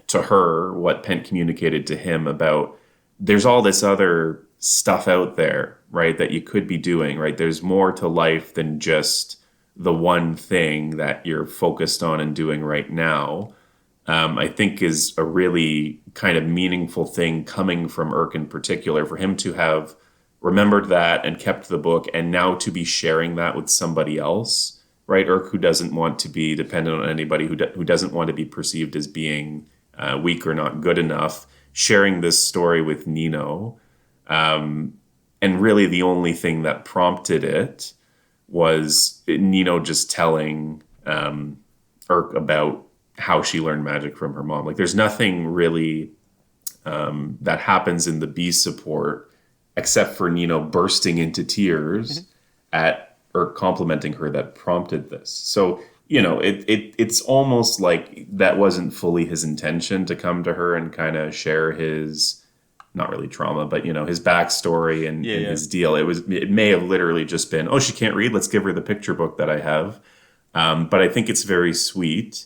to her what Pent communicated to him about there's all this other stuff out there, right, that you could be doing, right? There's more to life than just the one thing that you're focused on and doing right now. I think is a really kind of meaningful thing coming from Urk in particular, for him to have remembered that and kept the book and now to be sharing that with somebody else, right? Urk, who doesn't want to be dependent on anybody, who doesn't want to be perceived as being weak or not good enough, sharing this story with Nino. And really the only thing that prompted it was Nino just telling Urk about how she learned magic from her mom. Like there's nothing really that happens in the B support except for Nino bursting into tears at Urk complimenting her that prompted this. So, it's almost like that wasn't fully his intention to come to her and kind of share his, not really trauma, but his backstory and his deal. It may have literally just been, oh, she can't read, let's give her the picture book that I have. But I think it's very sweet.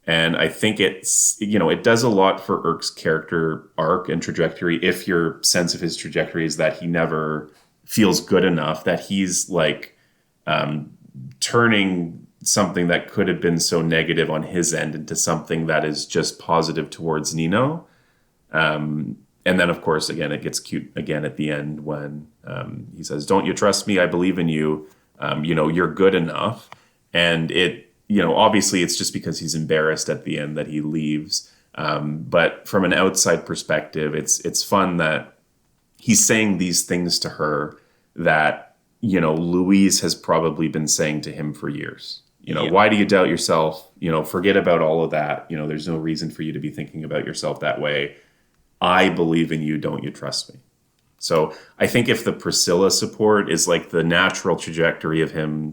And I think it's, it does a lot for Urk's character arc and trajectory if your sense of his trajectory is that he never feels good enough, that he's like turning something that could have been so negative on his end into something that is just positive towards Nino. And then, of course, again, it gets cute again at the end when he says, don't you trust me? I believe in you. You're good enough. And obviously it's just because he's embarrassed at the end that he leaves. But from an outside perspective, it's fun that he's saying these things to her that, Louise has probably been saying to him for years. Why do you doubt yourself? Forget about all of that. There's no reason for you to be thinking about yourself that way. I believe in you. Don't you trust me? So I think if the Priscilla support is like the natural trajectory of him,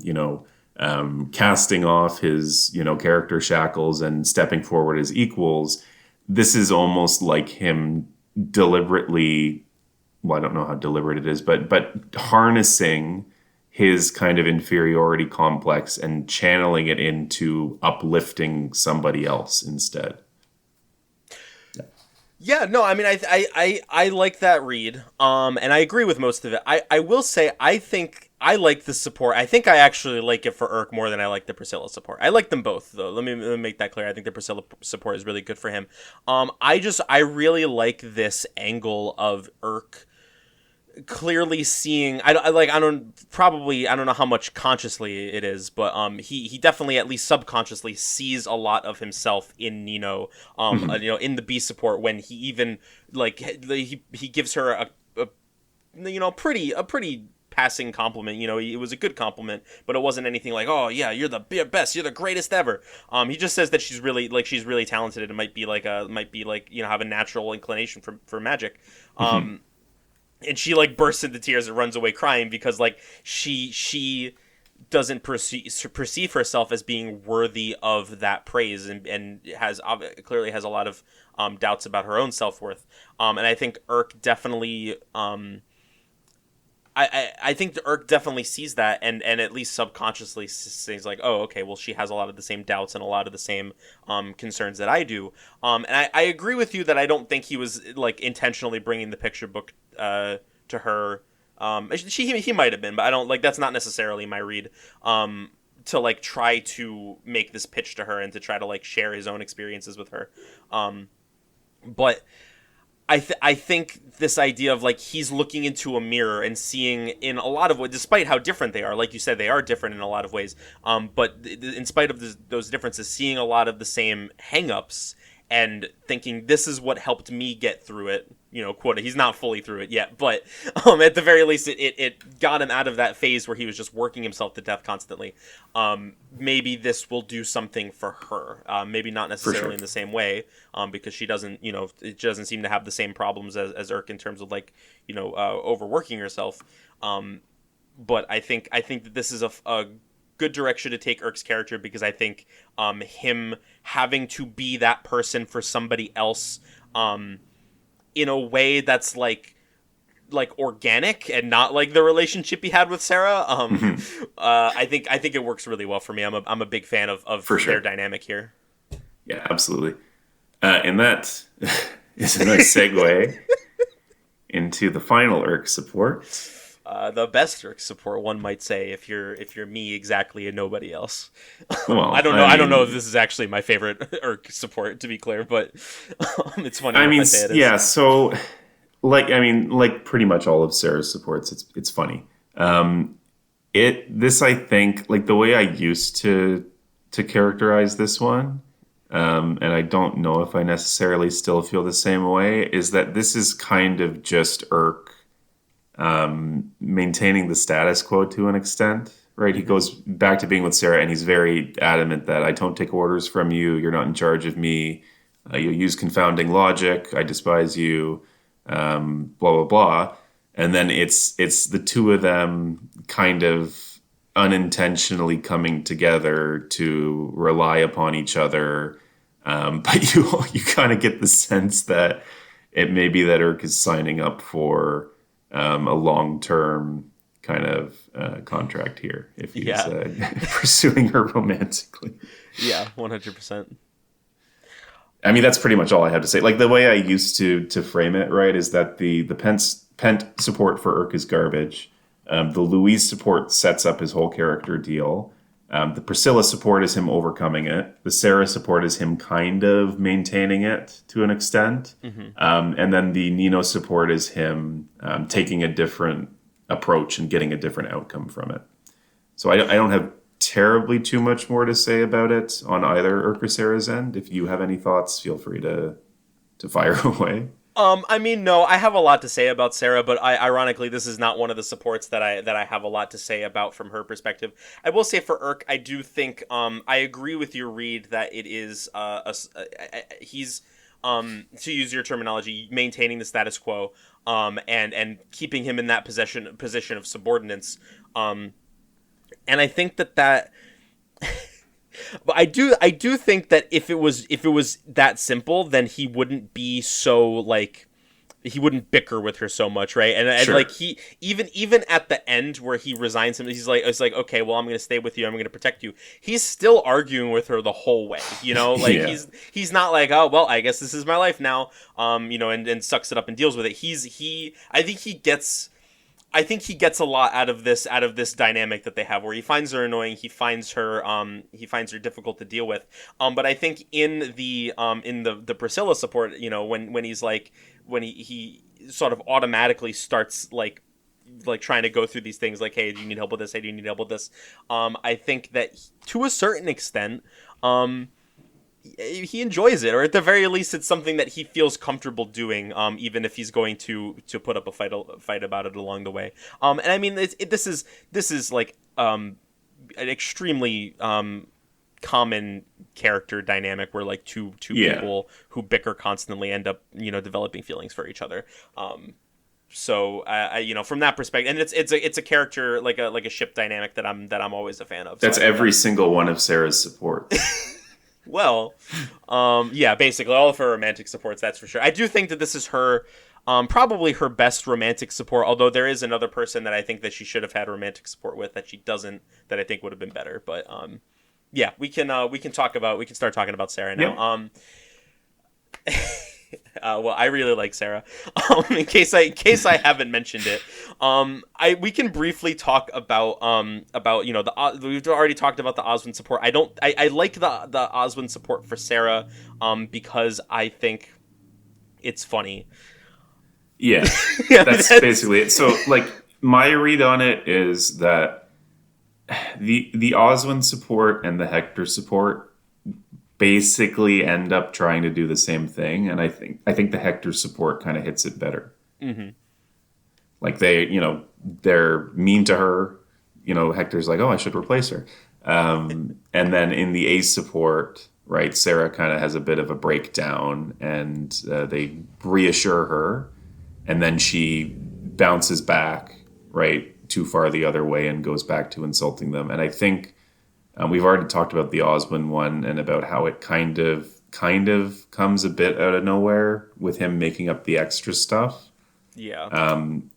casting off his, character shackles and stepping forward as equals, this is almost like him deliberately, well, I don't know how deliberate it is, but harnessing his kind of inferiority complex and channeling it into uplifting somebody else instead. Yeah, no, I mean, I like that read, and I agree with most of it. I will say, I think I like the support. I think I actually like it for Irk more than I like the Priscilla support. I like them both, though. Let me make that clear. I think the Priscilla support is really good for him. I really like this angle of Irk clearly seeing. I don't know how much consciously it is, but he definitely, at least subconsciously, sees a lot of himself in Nino. In the B support, when he even like he gives her a pretty passing compliment. It was a good compliment, but it wasn't anything like, oh yeah, you're the best, you're the greatest ever. He just says that she's really talented and might be like have a natural inclination for magic. And she like bursts into tears and runs away crying because like she doesn't perceive herself as being worthy of that praise, and clearly has a lot of doubts about her own self-worth. And I think Irk definitely I think Irk definitely sees that, and at least subconsciously says like, oh, okay, well, she has a lot of the same doubts and a lot of the same concerns that I do. And I agree with you that I don't think he was like intentionally bringing the picture book to her. He might have been, but I don't like, that's not necessarily my read. To like try to make this pitch to her and to try to like share his own experiences with her. But I think this idea of like he's looking into a mirror and seeing in a lot of ways, despite how different they are, like you said, they are different in a lot of ways. But in spite of those differences, seeing a lot of the same hangups and thinking this is what helped me get through it. Quote, he's not fully through it yet, but at the very least, it got him out of that phase where he was just working himself to death constantly. Maybe this will do something for her. Maybe not necessarily in the same way, because she doesn't, it doesn't seem to have the same problems as Irk in terms of like, overworking herself. But I think that this is a good direction to take Irk's character, because I think him having to be that person for somebody else, in a way that's like organic and not like the relationship he had with Serra. I think it works really well for me. I'm a big fan of their dynamic here. Yeah, absolutely. And that is a nice segue into the final Irk support. The best Irk support, one might say, if you're me exactly and nobody else. Well, I don't know if this is actually my favorite Irk support, to be clear, but it's funny. I say it is. Yeah. So, like pretty much all of Sarah's supports, it's funny. I think, like the way I used to characterize this one, and I don't know if I necessarily still feel the same way, is that this is kind of just Irk maintaining the status quo to an extent, right? He goes back to being with Serra, and he's very adamant that I don't take orders from you. You're not in charge of me. You use confounding logic. I despise you. Blah blah blah. And then it's the two of them kind of unintentionally coming together to rely upon each other. But you kind of get the sense that it may be that Irk is signing up for a long-term kind of contract here if he's pursuing her romantically. Yeah, 100%. I mean, that's pretty much all I have to say. Like the way I used to frame it, right, is that the Pent support for Irk is garbage. The Louise support sets up his whole character deal. The Priscilla support is him overcoming it. The Serra support is him kind of maintaining it to an extent. And then the Nino support is him taking a different approach and getting a different outcome from it. So I don't have terribly too much more to say about it on either Irk or Serra's end. If you have any thoughts, feel free to fire away. No, I have a lot to say about Serra, but ironically, this is not one of the supports that I have a lot to say about from her perspective. I will say for Irk, I do think, I agree with your read that it is, he's, to use your terminology, maintaining the status quo, and keeping him in that position of subordinance. And I think that but I do think that if it was that simple, then he wouldn't be so like, he wouldn't bicker with her so much, right? And Sure. like he even at the end where he resigns him, it's like okay, well, I'm gonna stay with you, I'm gonna protect you. He's still arguing with her the whole way, like Yeah. he's not like, oh well, I guess this is my life now, and sucks it up and deals with it. I think he gets I think he gets a lot out of this dynamic that they have, where he finds her annoying, he finds her difficult to deal with. But I think in the Priscilla support, when he's like, when he sort of automatically starts like trying to go through these things, like, hey, do you need help with this? Hey, do you need help with this? I think that to a certain extent, he enjoys it, or at the very least, it's something that he feels comfortable doing, even if he's going to put up a fight about it along the way. And I mean, this is like an extremely common character dynamic where like two Yeah. people who bicker constantly end up developing feelings for each other. So from that perspective, and it's a character like a ship dynamic that I'm always a fan of. So That's every single one of Sarah's supports. Well, yeah, basically all of her romantic supports, that's for sure. I do think that this is her, probably her best romantic support, although there is another person that I think that she should have had romantic support with that she doesn't, that I think would have been better. But yeah, we can start talking about Sarah now. Yep. Well, I really like Sarah. In case I haven't mentioned it, we can briefly talk about we've already talked about the Oswin support. I like the Oswin support for Sarah, because I think it's funny. Yeah, Yeah, that's basically it. So, like, my read on it is that the Oswin support and the Hector support basically end up trying to do the same thing, and I think the Hector support kind of hits it better. Mm-hmm. Like, they're mean to her. Hector's like, oh, I should replace her. And then in the Ace support, right, Sarah kind of has a bit of a breakdown, and they reassure her, and then she bounces back, right, too far the other way and goes back to insulting them. And I think we've already talked about the Oswin one and about how it kind of comes a bit out of nowhere with him making up the extra stuff. Yeah.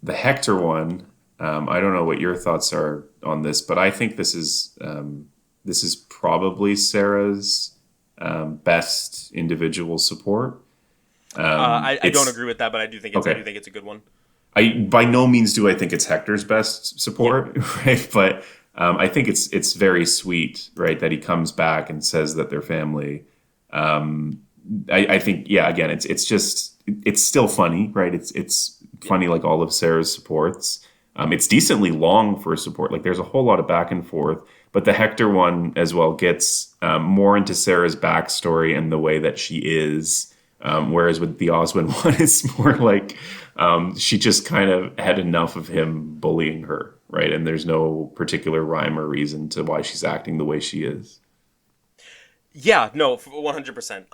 The Hector one, I don't know what your thoughts are on this, but I think this is probably Sarah's best individual support. I don't agree with that, but I do think Okay. it's a good one. By no means do I think it's Hector's best support, right? But I think it's very sweet, right, that he comes back and says that they're family. I think, yeah, again, it's still funny, right? It's funny like all of Sarah's supports. It's decently long for a support. Like, there's a whole lot of back and forth, but the Hector one as well gets more into Sarah's backstory and the way that she is. Whereas with the Oswin one, it's more like she just kind of had enough of him bullying her, right? And there's no particular rhyme or reason to why she's acting the way she is. Yeah, no, 100%.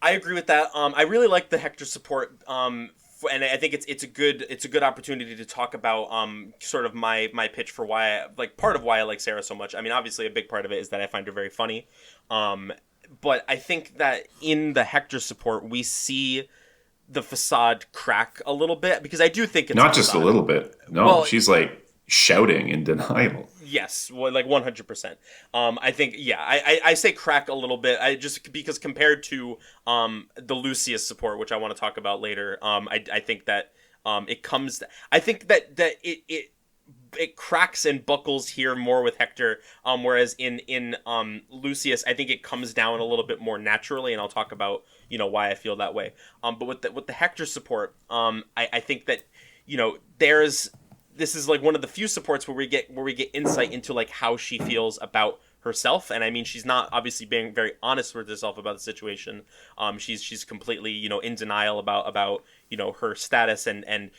I agree with that. I really like the Hector support. And I think it's a good opportunity to talk about sort of my pitch for part of why I like Sarah so much. I mean, obviously a big part of it is that I find her very funny. But I think that in the Hector support, we see the facade crack a little bit, because I do think it's not just a little bit. No, well, she's like shouting in denial. Yes, well, like 100%. I think, yeah, I say crack a little bit. I just because compared to the Lucius support, which I want to talk about later, I think that it comes. I think that it cracks and buckles here more with Hector, whereas in Lucius, I think it comes down a little bit more naturally, and I'll talk about why I feel that way. But with the Hector support, I think that this is like one of the few supports where we get insight into like how she feels about herself. And I mean, she's not obviously being very honest with herself about the situation. She's completely in denial about her status and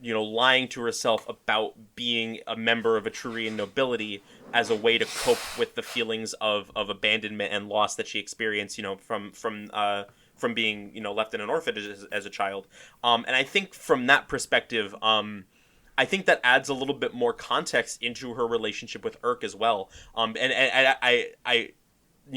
lying to herself about being a member of a Trurian nobility as a way to cope with the feelings of abandonment and loss that she experienced from being left in an orphanage as a child. And I think from that perspective, I think that adds a little bit more context into her relationship with Urk as well. And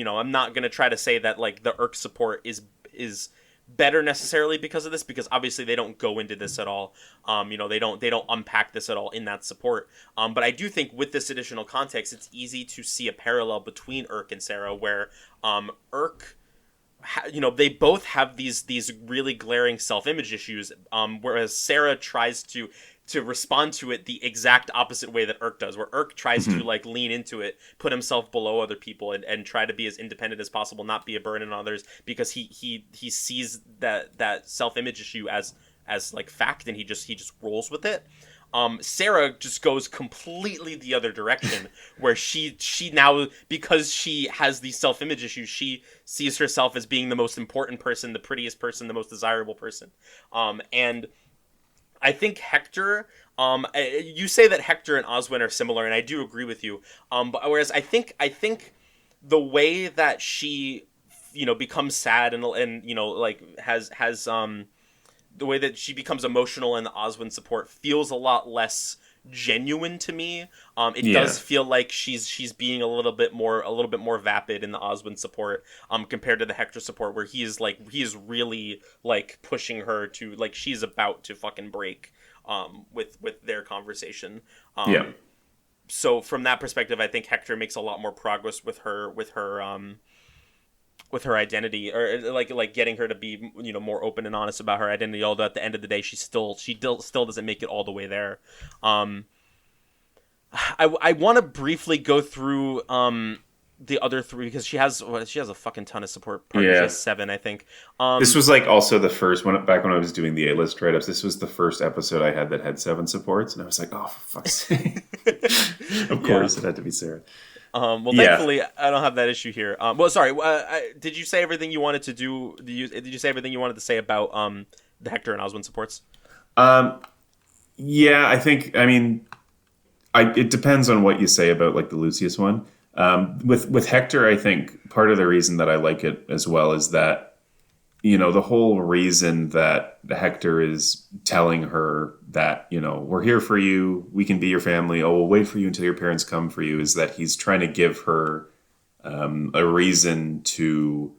I'm not gonna try to say that like the Urk support is better necessarily because of this, because obviously they don't go into this at all. They don't unpack this at all in that support. But I do think with this additional context, it's easy to see a parallel between Urk and Serra, where Urk, they both have these really glaring self-image issues, whereas Serra tries to to respond to it the exact opposite way that Urk does, where Urk tries to like lean into it, put himself below other people, and try to be as independent as possible, not be a burden on others, because he sees that self-image issue as like fact, and he just rolls with it. Serra just goes completely the other direction, where she now, because she has these self-image issues, she sees herself as being the most important person, the prettiest person, the most desirable person. And I think Hector, you say that Hector and Oswin are similar, and I do agree with you. But whereas I think the way that she, becomes sad and like has the way that she becomes emotional in the Oswin support feels a lot less genuine to me. It does feel like she's being a little bit more vapid in the Oswin support, compared to the Hector support, where he is really like pushing her to, like, she's about to fucking break, with their conversation. So from that perspective, I think Hector makes a lot more progress with her identity, or like getting her to be more open and honest about her identity. Although at the end of the day, she still doesn't make it all the way there. I want to briefly go through the other three, because she has a fucking ton of support partners. She has 7, I think. This was like also the first one back when I was doing the A-list write-ups. This was the first episode I had that had 7 supports, and I was like, oh, for fuck's sake! Of course, it had to be Serra. Thankfully, I don't have that issue here. Sorry. Did you say everything you wanted to do? Did you say everything you wanted to say about the Hector and Oswin supports? Yeah, I think. I mean, it depends on what you say about like the Lucius one. With Hector, I think part of the reason that I like it as well is that, the whole reason that Hector is telling her that, we're here for you, we can be your family, we'll wait for you until your parents come for you, is that he's trying to give her a reason to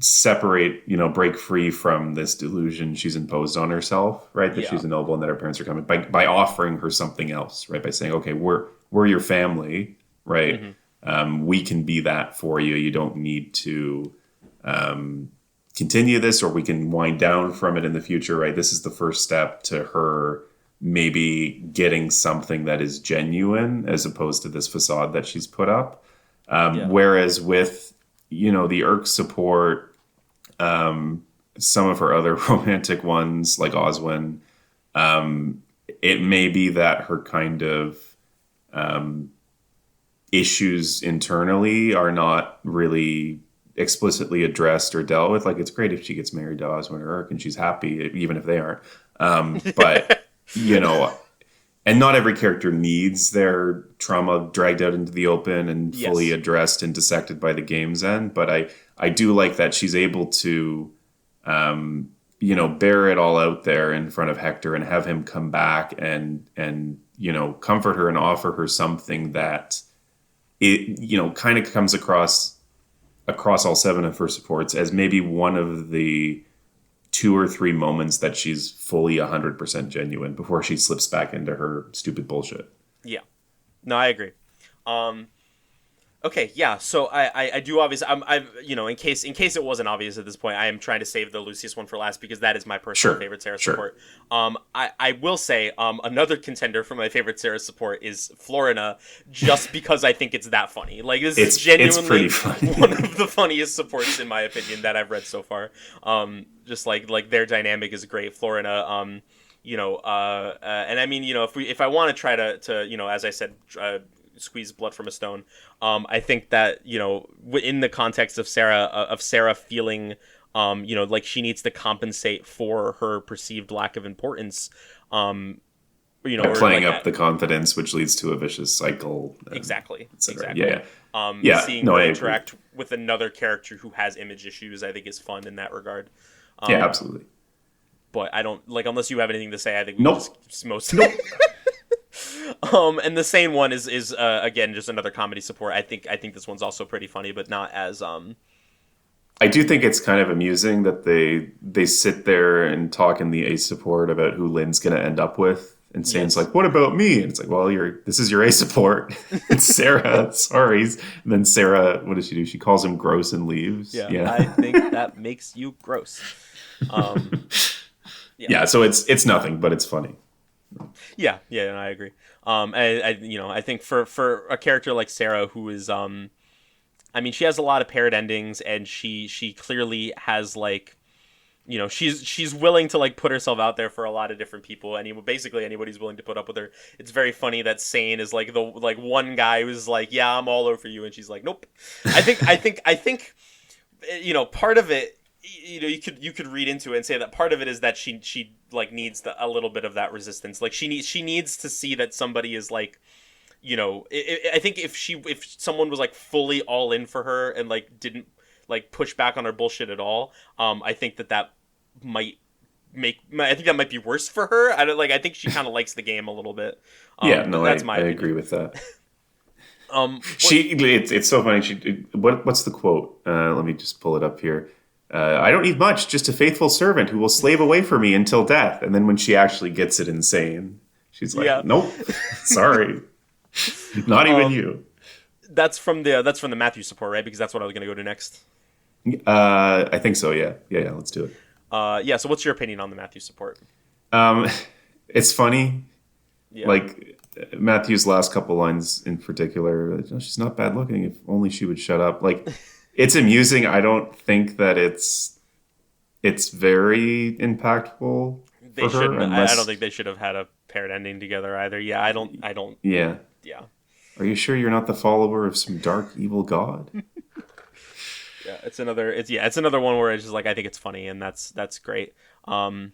separate, break free from this delusion she's imposed on herself, right? That she's a noble and that her parents are coming, by offering her something else, right? By saying, okay, we're your family, right? We can be that for you. You don't need to continue this, or we can wind down from it in the future, right? This is the first step to her maybe getting something that is genuine, as opposed to this facade that she's put up. Whereas with, the Urk support, some of her other romantic ones like Oswin, it may be that her kind of issues internally are not really explicitly addressed or dealt with. Like, it's great if she gets married to Oswin or Urk and she's happy, even if they aren't. But, and not every character needs their trauma dragged out into the open and fully addressed and dissected by the game's end. But I do like that she's able to, bear it all out there in front of Hector and have him come back and comfort her and offer her something that it, kind of comes across all 7 of her supports as maybe one of the 2 or 3 moments that she's fully 100% genuine before she slips back into her stupid bullshit. Yeah. No, I agree. Okay, yeah. So I do obviously, in case it wasn't obvious at this point, I am trying to save the Lucius one for last, because that is my personal favorite Serra support. I will say another contender for my favorite Serra support is Florina, just because I think it's that funny. Like, this is genuinely one of the funniest supports, in my opinion, that I've read so far. Just like their dynamic is great. Florina, and I mean, if I want to try to as I said, squeeze blood from a stone, I think that in the context of Serra feeling like she needs to compensate for her perceived lack of importance, playing up the confidence, which leads to a vicious cycle. Exactly. Seeing her interact with another character who has image issues, I think, is fun in that regard. Absolutely. But I don't, like, unless you have anything to say, I think we just most. And the same one is again just another comedy support. I think this one's also pretty funny, but not as I do think it's kind of amusing that they sit there and talk in the ace support about who Lynn's going to end up with, and Sane's like, "What about me?" And it's like, "Well, this is your ace support. It's Serra. Sorry." And then Serra, what does she do? She calls him gross and leaves. Yeah. I think that makes you gross. Yeah. Yeah, so it's nothing, but it's funny. Yeah, yeah, and I agree. I think for a character like Sarah, who is, I mean, she has a lot of paired endings, and she clearly has like, she's willing to like put herself out there for a lot of different people. Basically anybody's willing to put up with her. It's very funny that Sane is like the like one guy who's like, yeah, I'm all over you, and she's like, nope. I think part of it, you could read into it and say that part of it is that she like needs a little bit of that resistance. Like she needs to see that somebody is like, I think if someone was like fully all in for her and like didn't like push back on her bullshit at all, I think that might I think that might be worse for her. I think she kind of likes the game a little bit. Yeah, no, That's I my opinion. agree with that. What, It's so funny. What's the quote? Let me just pull it up here. I don't need much, just a faithful servant who will slave away for me until death. And then when she actually gets it insane, she's like, yeah. "Nope, sorry, not even Um, you." that's from the Matthew support, right? Because that's what I was gonna go to next. I think so. Yeah, yeah. Let's do it. Yeah. So what's your opinion on the Matthew support? Um, it's funny. Yeah. Like Matthew's last couple lines in particular, like, "Oh, she's not bad looking. If only she would shut up." Like, it's amusing. I don't think that it's very impactful They for her, shouldn't. I don't unless think they should have had a paired ending together either. Yeah. I don't. I don't. yeah. Yeah. Are you sure you're not the follower of some dark evil god? Yeah. It's another one where it's just like I think it's funny and that's great. Um.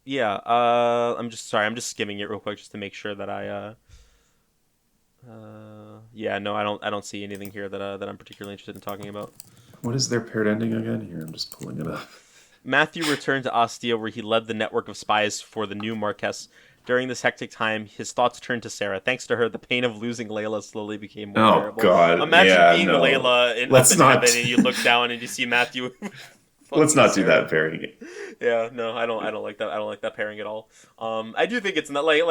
Yeah. I'm just sorry. I'm just skimming it real quick just to make sure that I. Yeah. No. I don't see anything here that I'm particularly interested in talking about. What is their paired ending again? Here, I'm just pulling it up. Matthew returned to Ostia, where he led the network of spies for the new Marquess. During this hectic time, his thoughts turned to Sarah. Thanks to her, the pain of losing Layla slowly became more Oh bearable. God, Imagine yeah, being no. Layla up Let's in not. heaven, and you look down and you see Matthew. Let's fucking not do Sarah. that pairing. Yeah, no, I don't. I don't like that. I don't like that pairing at all. I do think it's not I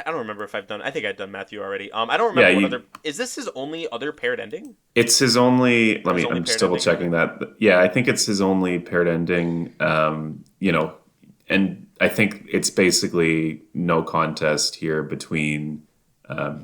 don't remember if I've done. I think I've done Matthew already. I don't Yeah, remember what other. Is this his only other paired ending? it's his only. Let His me. only I'm just paired double ending. checking that. Yeah, I think it's his only paired ending. And I think it's basically no contest here between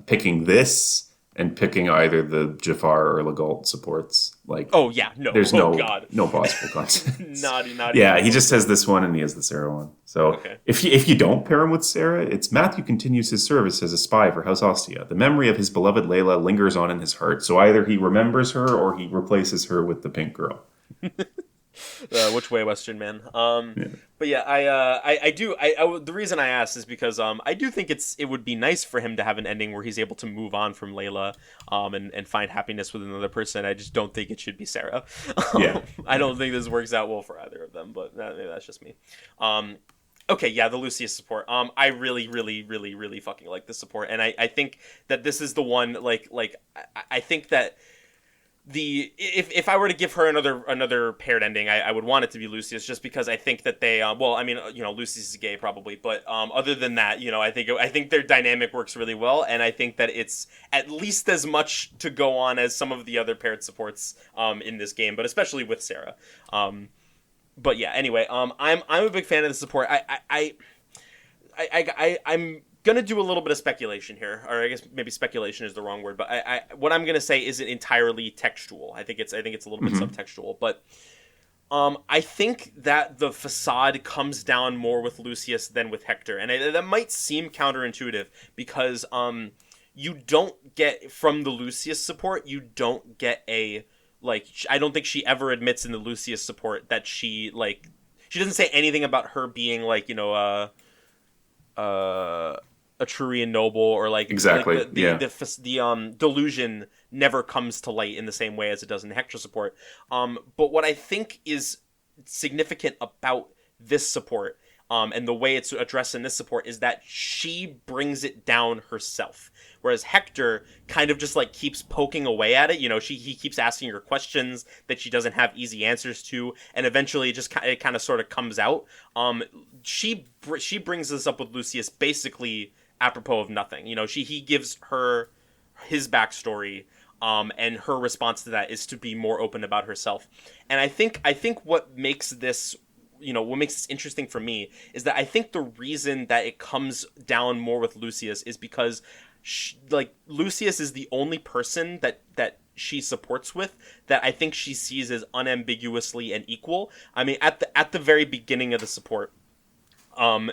picking this and picking either the Jafar or Legault supports. Like, Oh yeah, no. there's Oh no god, no possible contest. not Yeah, even he close. just has this one and he has the Sarah one. So Okay. if you don't pair him with Sarah, it's Matthew continues his service as a spy for House Ostia. The memory of his beloved Layla lingers on in his heart. So either he remembers her or he replaces her with the pink girl. Which way, Western man? Yeah. But yeah, I do. The reason I asked is because I do think it would be nice for him to have an ending where he's able to move on from Layla, and find happiness with another person. I just don't think it should be Sarah. Yeah. I don't think this works out well for either of them. But maybe that's just me. Okay, yeah, the Lucius support. I really, really, really, really fucking like this support, and I think that this is the one. I think that if I were to give her another paired ending, I would want it to be Lucius, just because I think that they well, I mean, Lucius is gay probably, but other than that, I think their dynamic works really well, and I think that it's at least as much to go on as some of the other paired supports in this game, but especially with Sarah. But yeah, anyway, I'm a big fan of the support. I'm gonna do a little bit of speculation here, or I guess maybe speculation is the wrong word, but what I'm gonna say isn't entirely textual. I think it's a little bit Mm-hmm. subtextual, but I think that the facade comes down more with Lucius than with Hector, and that might seem counterintuitive because you don't get from the Lucius support, you don't get a like. I don't think she ever admits in the Lucius support that she doesn't say anything about her being like a Trurian noble, or Exactly. Yeah. the delusion never comes to light in the same way as it does in the Hector support. But what I think is significant about this support, and the way it's addressed in this support, is that she brings it down herself, whereas Hector kind of just like keeps poking away at it. He keeps asking her questions that she doesn't have easy answers to, and eventually it kind of sort of comes out. She brings this up with Lucius basically apropos of nothing. He gives her his backstory, and her response to that is to be more open about herself. And I think what makes this what makes this interesting for me is that I think the reason that it comes down more with Lucius is because Lucius is the only person that she supports with that I think she sees as unambiguously an equal. I mean, at the very beginning of the support, um,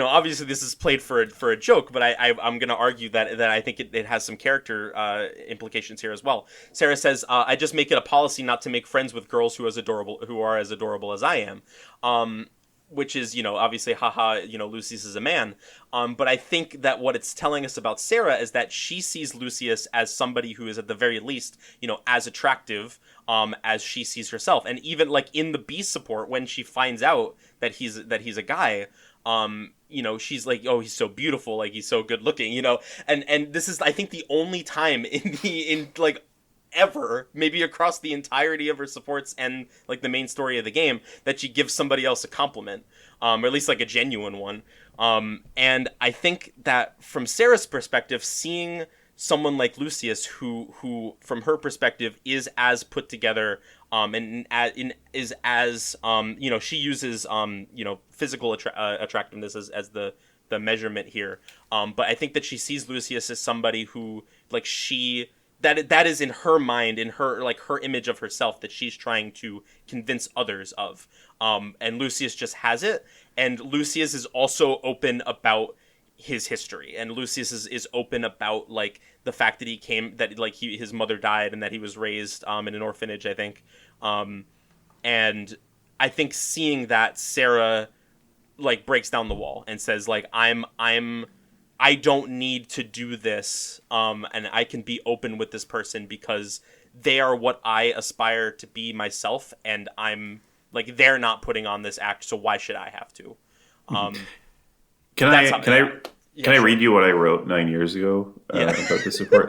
obviously this is played for a joke, but I'm going to argue that I think it has some character implications here as well. Serra says, "I just make it a policy not to make friends with girls who are as adorable as I am." Which is, obviously, haha, Lucius is a man. But I think that what it's telling us about Serra is that she sees Lucius as somebody who is at the very least, as attractive as she sees herself. And even like in the B support, when she finds out that he's a guy, she's like, oh, he's so beautiful, like he's so good looking, and this is, I think, the only time in ever, maybe across the entirety of her supports and like the main story of the game, that she gives somebody else a compliment, or at least like a genuine one. And I think that from Serra's perspective, seeing someone like Lucius, who from her perspective is as put together, is as she uses physical attractiveness as the measurement here. But I think that she sees Lucius as somebody who that is in her mind, in her image of herself that she's trying to convince others of. And Lucius just has it. And Lucius is also open about his history. And Lucius is open about the fact that his mother died and that he was raised in an orphanage, I think. And I think seeing that, Serra breaks down the wall and says I don't need to do this, and I can be open with this person because they are what I aspire to be myself, and I'm they're not putting on this act, so why should I have to? Can I read you what I wrote 9 years ago about the support?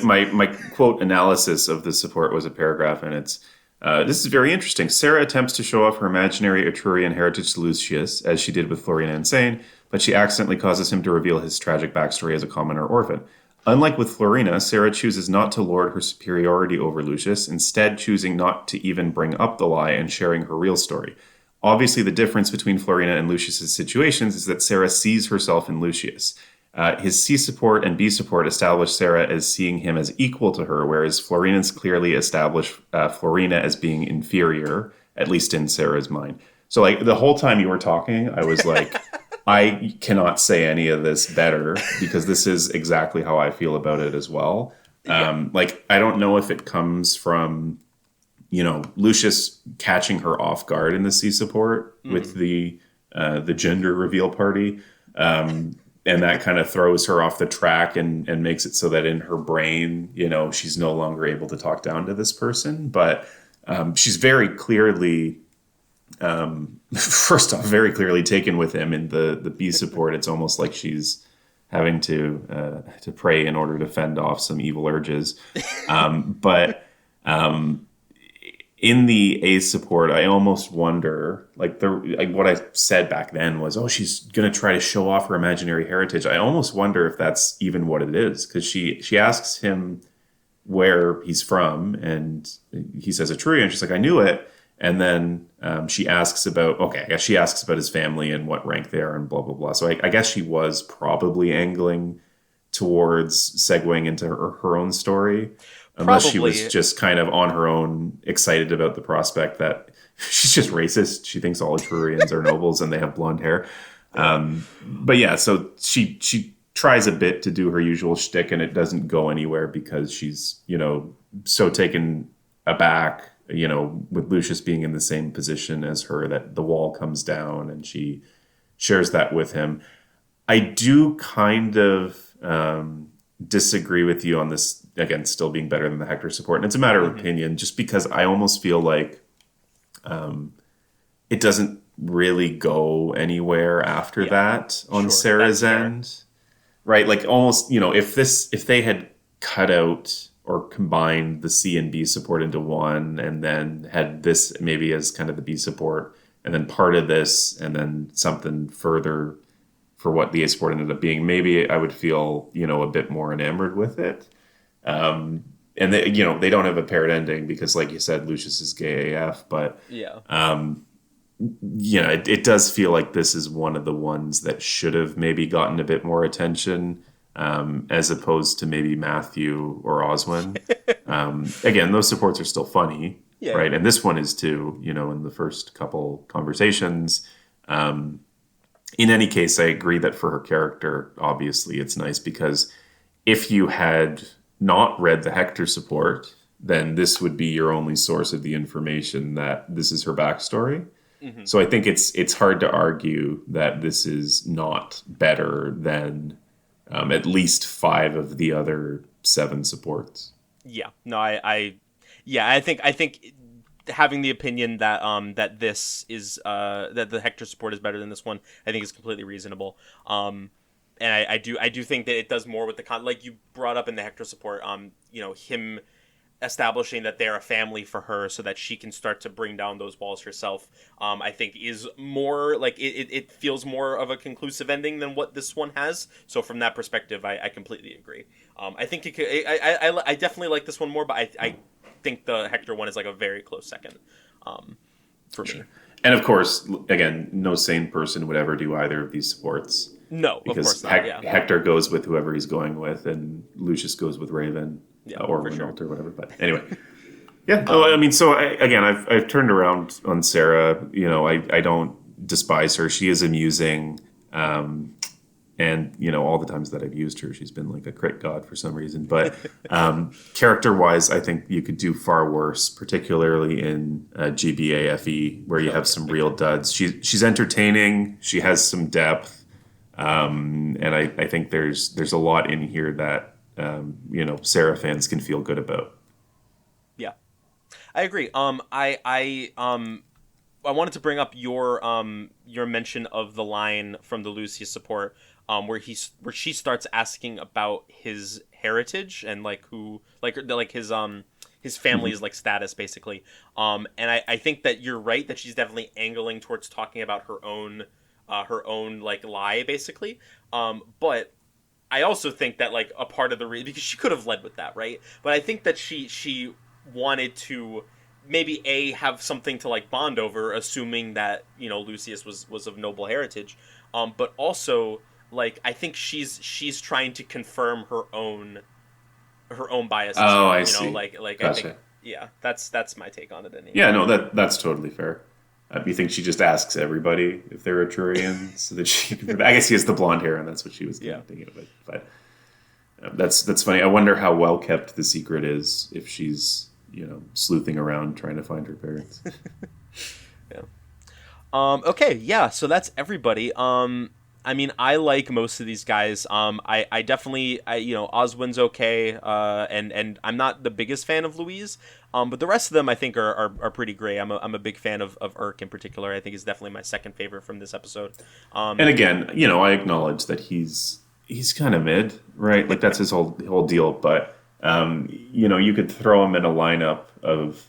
My quote analysis of the support was a paragraph, and it's this is very interesting. Serra attempts to show off her imaginary Etrurian heritage to Lucius, as she did with Florina Insane, but she accidentally causes him to reveal his tragic backstory as a commoner orphan. Unlike with Florina, Serra chooses not to lord her superiority over Lucius, instead choosing not to even bring up the lie and sharing her real story. Obviously, the difference between Florina and Lucius's situations is that Serra sees herself in Lucius. His C support and B support establish Serra as seeing him as equal to her, whereas Florina's clearly establish Florina as being inferior, at least in Serra's mind. So the whole time you were talking, I was like, I cannot say any of this better because this is exactly how I feel about it as well. I don't know if it comes from, Lucius catching her off guard in the C support with the gender reveal party. And that kind of throws her off the track and makes it so that in her brain, she's no longer able to talk down to this person. But she's very clearly, first off, very clearly taken with him in the B support. It's almost like she's having to pray in order to fend off some evil urges. But in the A support, I almost wonder, what I said back then was, oh, she's going to try to show off her imaginary heritage. I almost wonder if that's even what it is, because she asks him where he's from, and he says Etruria, and she's like, I knew it. And then she asks about his family and what rank they are and blah, blah, blah. So I guess she was probably angling towards segueing into her own story. Unless she was just kind of on her own excited about the prospect that she's just racist. She thinks all Etrurians are nobles and they have blonde hair. But yeah, so she tries a bit to do her usual shtick and it doesn't go anywhere because she's, so taken aback, with Lucius being in the same position as her, that the wall comes down and she shares that with him. I do kind of disagree with you on this, again, still being better than the Hector support. And it's a matter of opinion, just because I almost feel like it doesn't really go anywhere after that on Serra's end. Right? Almost, if they had cut out or combined the C and B support into one and then had this maybe as kind of the B support and then part of this and then something further for what the A support ended up being, maybe I would feel, a bit more enamored with it. And they, they don't have a paired ending because, like you said, Lucius is gay AF. But it does feel like this is one of the ones that should have maybe gotten a bit more attention, as opposed to maybe Matthew or Oswin. Again, those supports are still funny, Yeah, yeah. right? And this one is too, in the first couple conversations. In any case, I agree that for her character, obviously, it's nice because if you had not read the Hector support, then this would be your only source of the information that this is her backstory. Hmm. So I think it's hard to argue that this is not better than at least five of the other seven supports. Yeah. No, yeah, I think having the opinion that that this is that the Hector support is better than this one, I think is completely reasonable. And I do think that it does more with the like you brought up in the Hector support, him establishing that they're a family for her so that she can start to bring down those walls herself. I think is more like it feels more of a conclusive ending than what this one has. So from that perspective, I completely agree. I think it could, I definitely like this one more, but I think the Hector one is like a very close second, for me. Sure. And of course, again, no sane person would ever do either of these supports No, of because course not. Yeah, Hector goes with whoever he's going with, and Lucius goes with Raven, yeah, or for Renault sure. or whatever. But anyway, yeah. No, I mean, so again, I've turned around on Serra. I don't despise her. She is amusing. And all the times that I've used her, she's been like a crit god for some reason. But character wise, I think you could do far worse, particularly in GBAFE, where you have some real duds. She's entertaining. She has some depth, and I think there's a lot in here that Sarah fans can feel good about. Yeah, I agree. I wanted to bring up your mention of the line from the Lucius support, where she starts asking about his heritage and like who like his family's like status basically. And I think that you're right that she's definitely angling towards talking about her own like lie basically. But I also think that like a part of the reason, because she could have led with that, right? But I think that she wanted to maybe have something to like bond over, assuming that Lucius was of noble heritage, but also like I think she's trying to confirm her own biases Oh, here. I see. I think Gotcha. yeah, that's my take on it anyway. Yeah, no, that's totally fair. You think she just asks everybody if they're Etrurian so that she can? I guess he has the blonde hair, and that's what she was Yeah. thinking of it. But that's funny. I wonder how well kept the secret is if she's sleuthing around trying to find her parents. Yeah. Okay, yeah, so that's everybody. I mean, I like most of these guys. I definitely, Oswin's okay. And I'm not the biggest fan of Louise. But the rest of them I think are pretty great. I'm a big fan of Irk in particular. I think he's definitely my second favorite from this episode. And again, I acknowledge that he's kind of mid, right? Like that's his whole deal. But you could throw him in a lineup of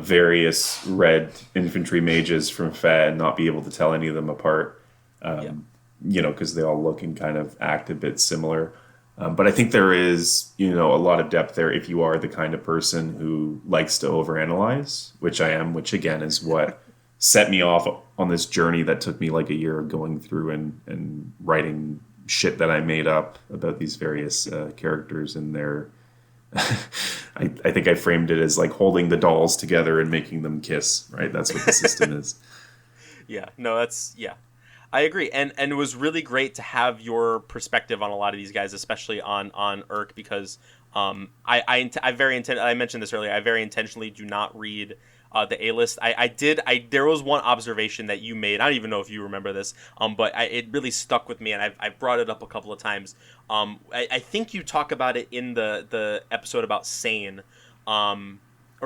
various red infantry mages from Fe and not be able to tell any of them apart. Yeah. Because they all look and kind of act a bit similar. But I think there is, a lot of depth there if you are the kind of person who likes to overanalyze, which I am, which again is what set me off on this journey that took me like a year of going through and writing shit that I made up about these various characters and their. I think I framed it as like holding the dolls together and making them kiss, right? That's what the system is. Yeah. No, yeah. I agree, and it was really great to have your perspective on a lot of these guys, especially on Irk, because I mentioned this earlier. I very intentionally do not read the A list. There was one observation that you made. I don't even know if you remember this, but it really stuck with me, and I've brought it up a couple of times. I think you talk about it in the episode about Sane. Or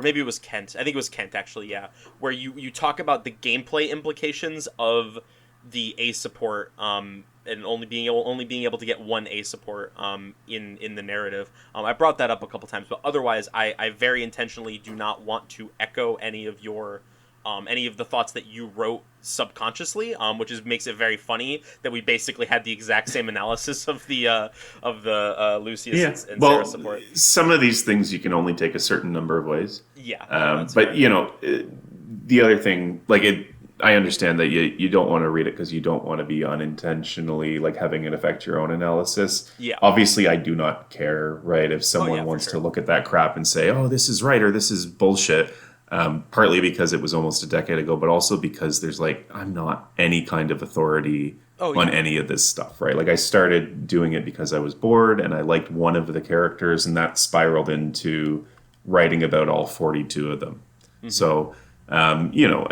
maybe it was Kent. I think it was Kent actually. Yeah, where you talk about the gameplay implications of the A support, and only being able to get one A support in the narrative. I brought that up a couple times, but otherwise, I very intentionally do not want to echo any of the thoughts that you wrote subconsciously, which makes it very funny that we basically had the exact same analysis of the Lucius and Sarah support. Some of these things you can only take a certain number of ways. Yeah, But the other thing, like I understand that you don't want to read it because you don't want to be unintentionally like having it affect your own analysis. Yeah. Obviously, I do not care, right? If Oh someone yeah, for wants to sure. look at that crap and say, "Oh, this is right" or "This is bullshit," partly because it was almost a decade ago, but also because there's like I'm not any kind of authority Oh on yeah. any of this stuff, right? Like I started doing it because I was bored and I liked one of the characters, and that spiraled into writing about all 42 of them. Hmm. So, you know,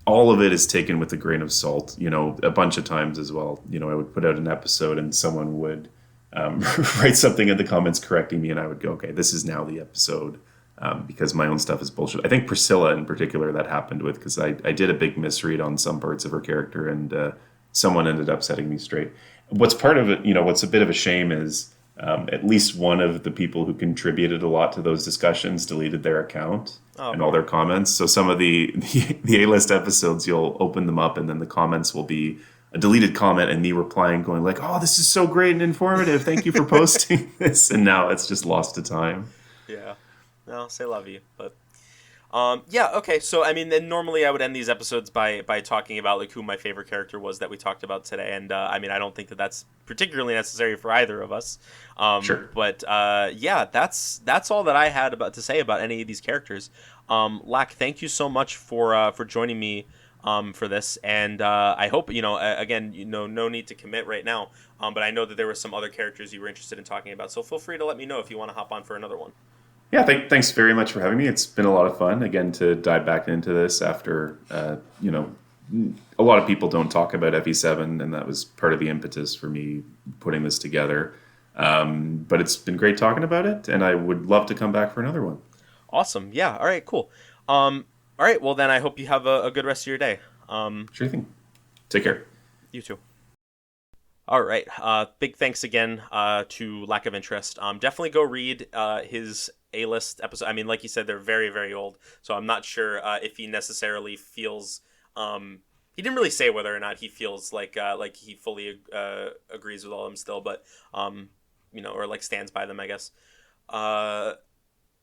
all of it is taken with a grain of salt. You know, a bunch of times as well. You know, I would put out an episode and someone would write something in the comments correcting me, and I would go, "Okay, this is now the episode." Because my own stuff is bullshit. I think Priscilla in particular that happened with because I did a big misread on some parts of her character and someone ended up setting me straight. What's part of it, you know, what's a bit of a shame is at least one of the people who contributed a lot to those discussions deleted their account Oh, and all their bummer. comments. So some of the A-list episodes, you'll open them up and then the comments will be a deleted comment and me replying going like, "Oh, this is so great and informative. Thank you for posting this." And now it's just lost to time. Yeah. No, say love you, but yeah, okay. So I mean, then normally I would end these episodes by talking about like who my favorite character was that we talked about today, and I mean, I don't think that that's particularly necessary for either of us. Sure. But yeah, that's all that I had about to say about any of these characters. Lack, thank you so much for joining me for this, and I hope again, no need to commit right now. But I know that there were some other characters you were interested in talking about, so feel free to let me know if you want to hop on for another one. Yeah, thanks very much for having me. It's been a lot of fun again to dive back into this after you know a lot of people don't talk about FE7, and that was part of the impetus for me putting this together. But it's been great talking about it, and I would love to come back for another one. Awesome. Yeah. All right. Cool. All right. Well, then I hope you have a good rest of your day. Sure thing. Take care. You too. All right. Big thanks again to Lack of Interest. Definitely go read his A list episode. I mean, like you said, they're very, very old. So I'm not sure if he necessarily feels. He didn't really say whether or not he feels like he fully agrees with all of them still, but or like stands by them, I guess. Uh,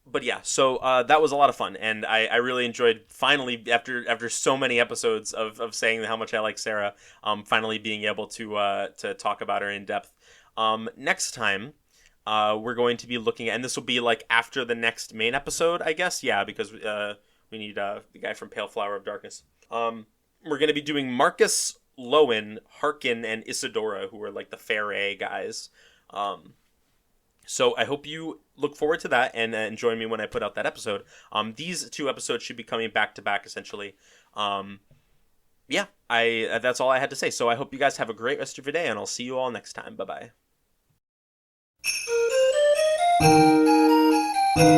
but yeah, so that was a lot of fun, and I really enjoyed finally after so many episodes of saying how much I like Serra, finally being able to talk about her in depth. Next time, we're going to be looking at, and this will be like after the next main episode, I guess. Yeah, because we need the guy from Pale Flower of Darkness. We're going to be doing Marcus, Lowen, Harkin, and Isadora, who are like the Fair A guys. So I hope you look forward to that and join me when I put out that episode. These two episodes should be coming back to back essentially. Yeah, I that's all I had to say. So I hope you guys have a great rest of your day, and I'll see you all next time. Bye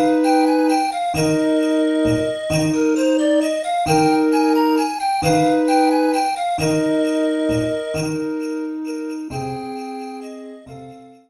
bye.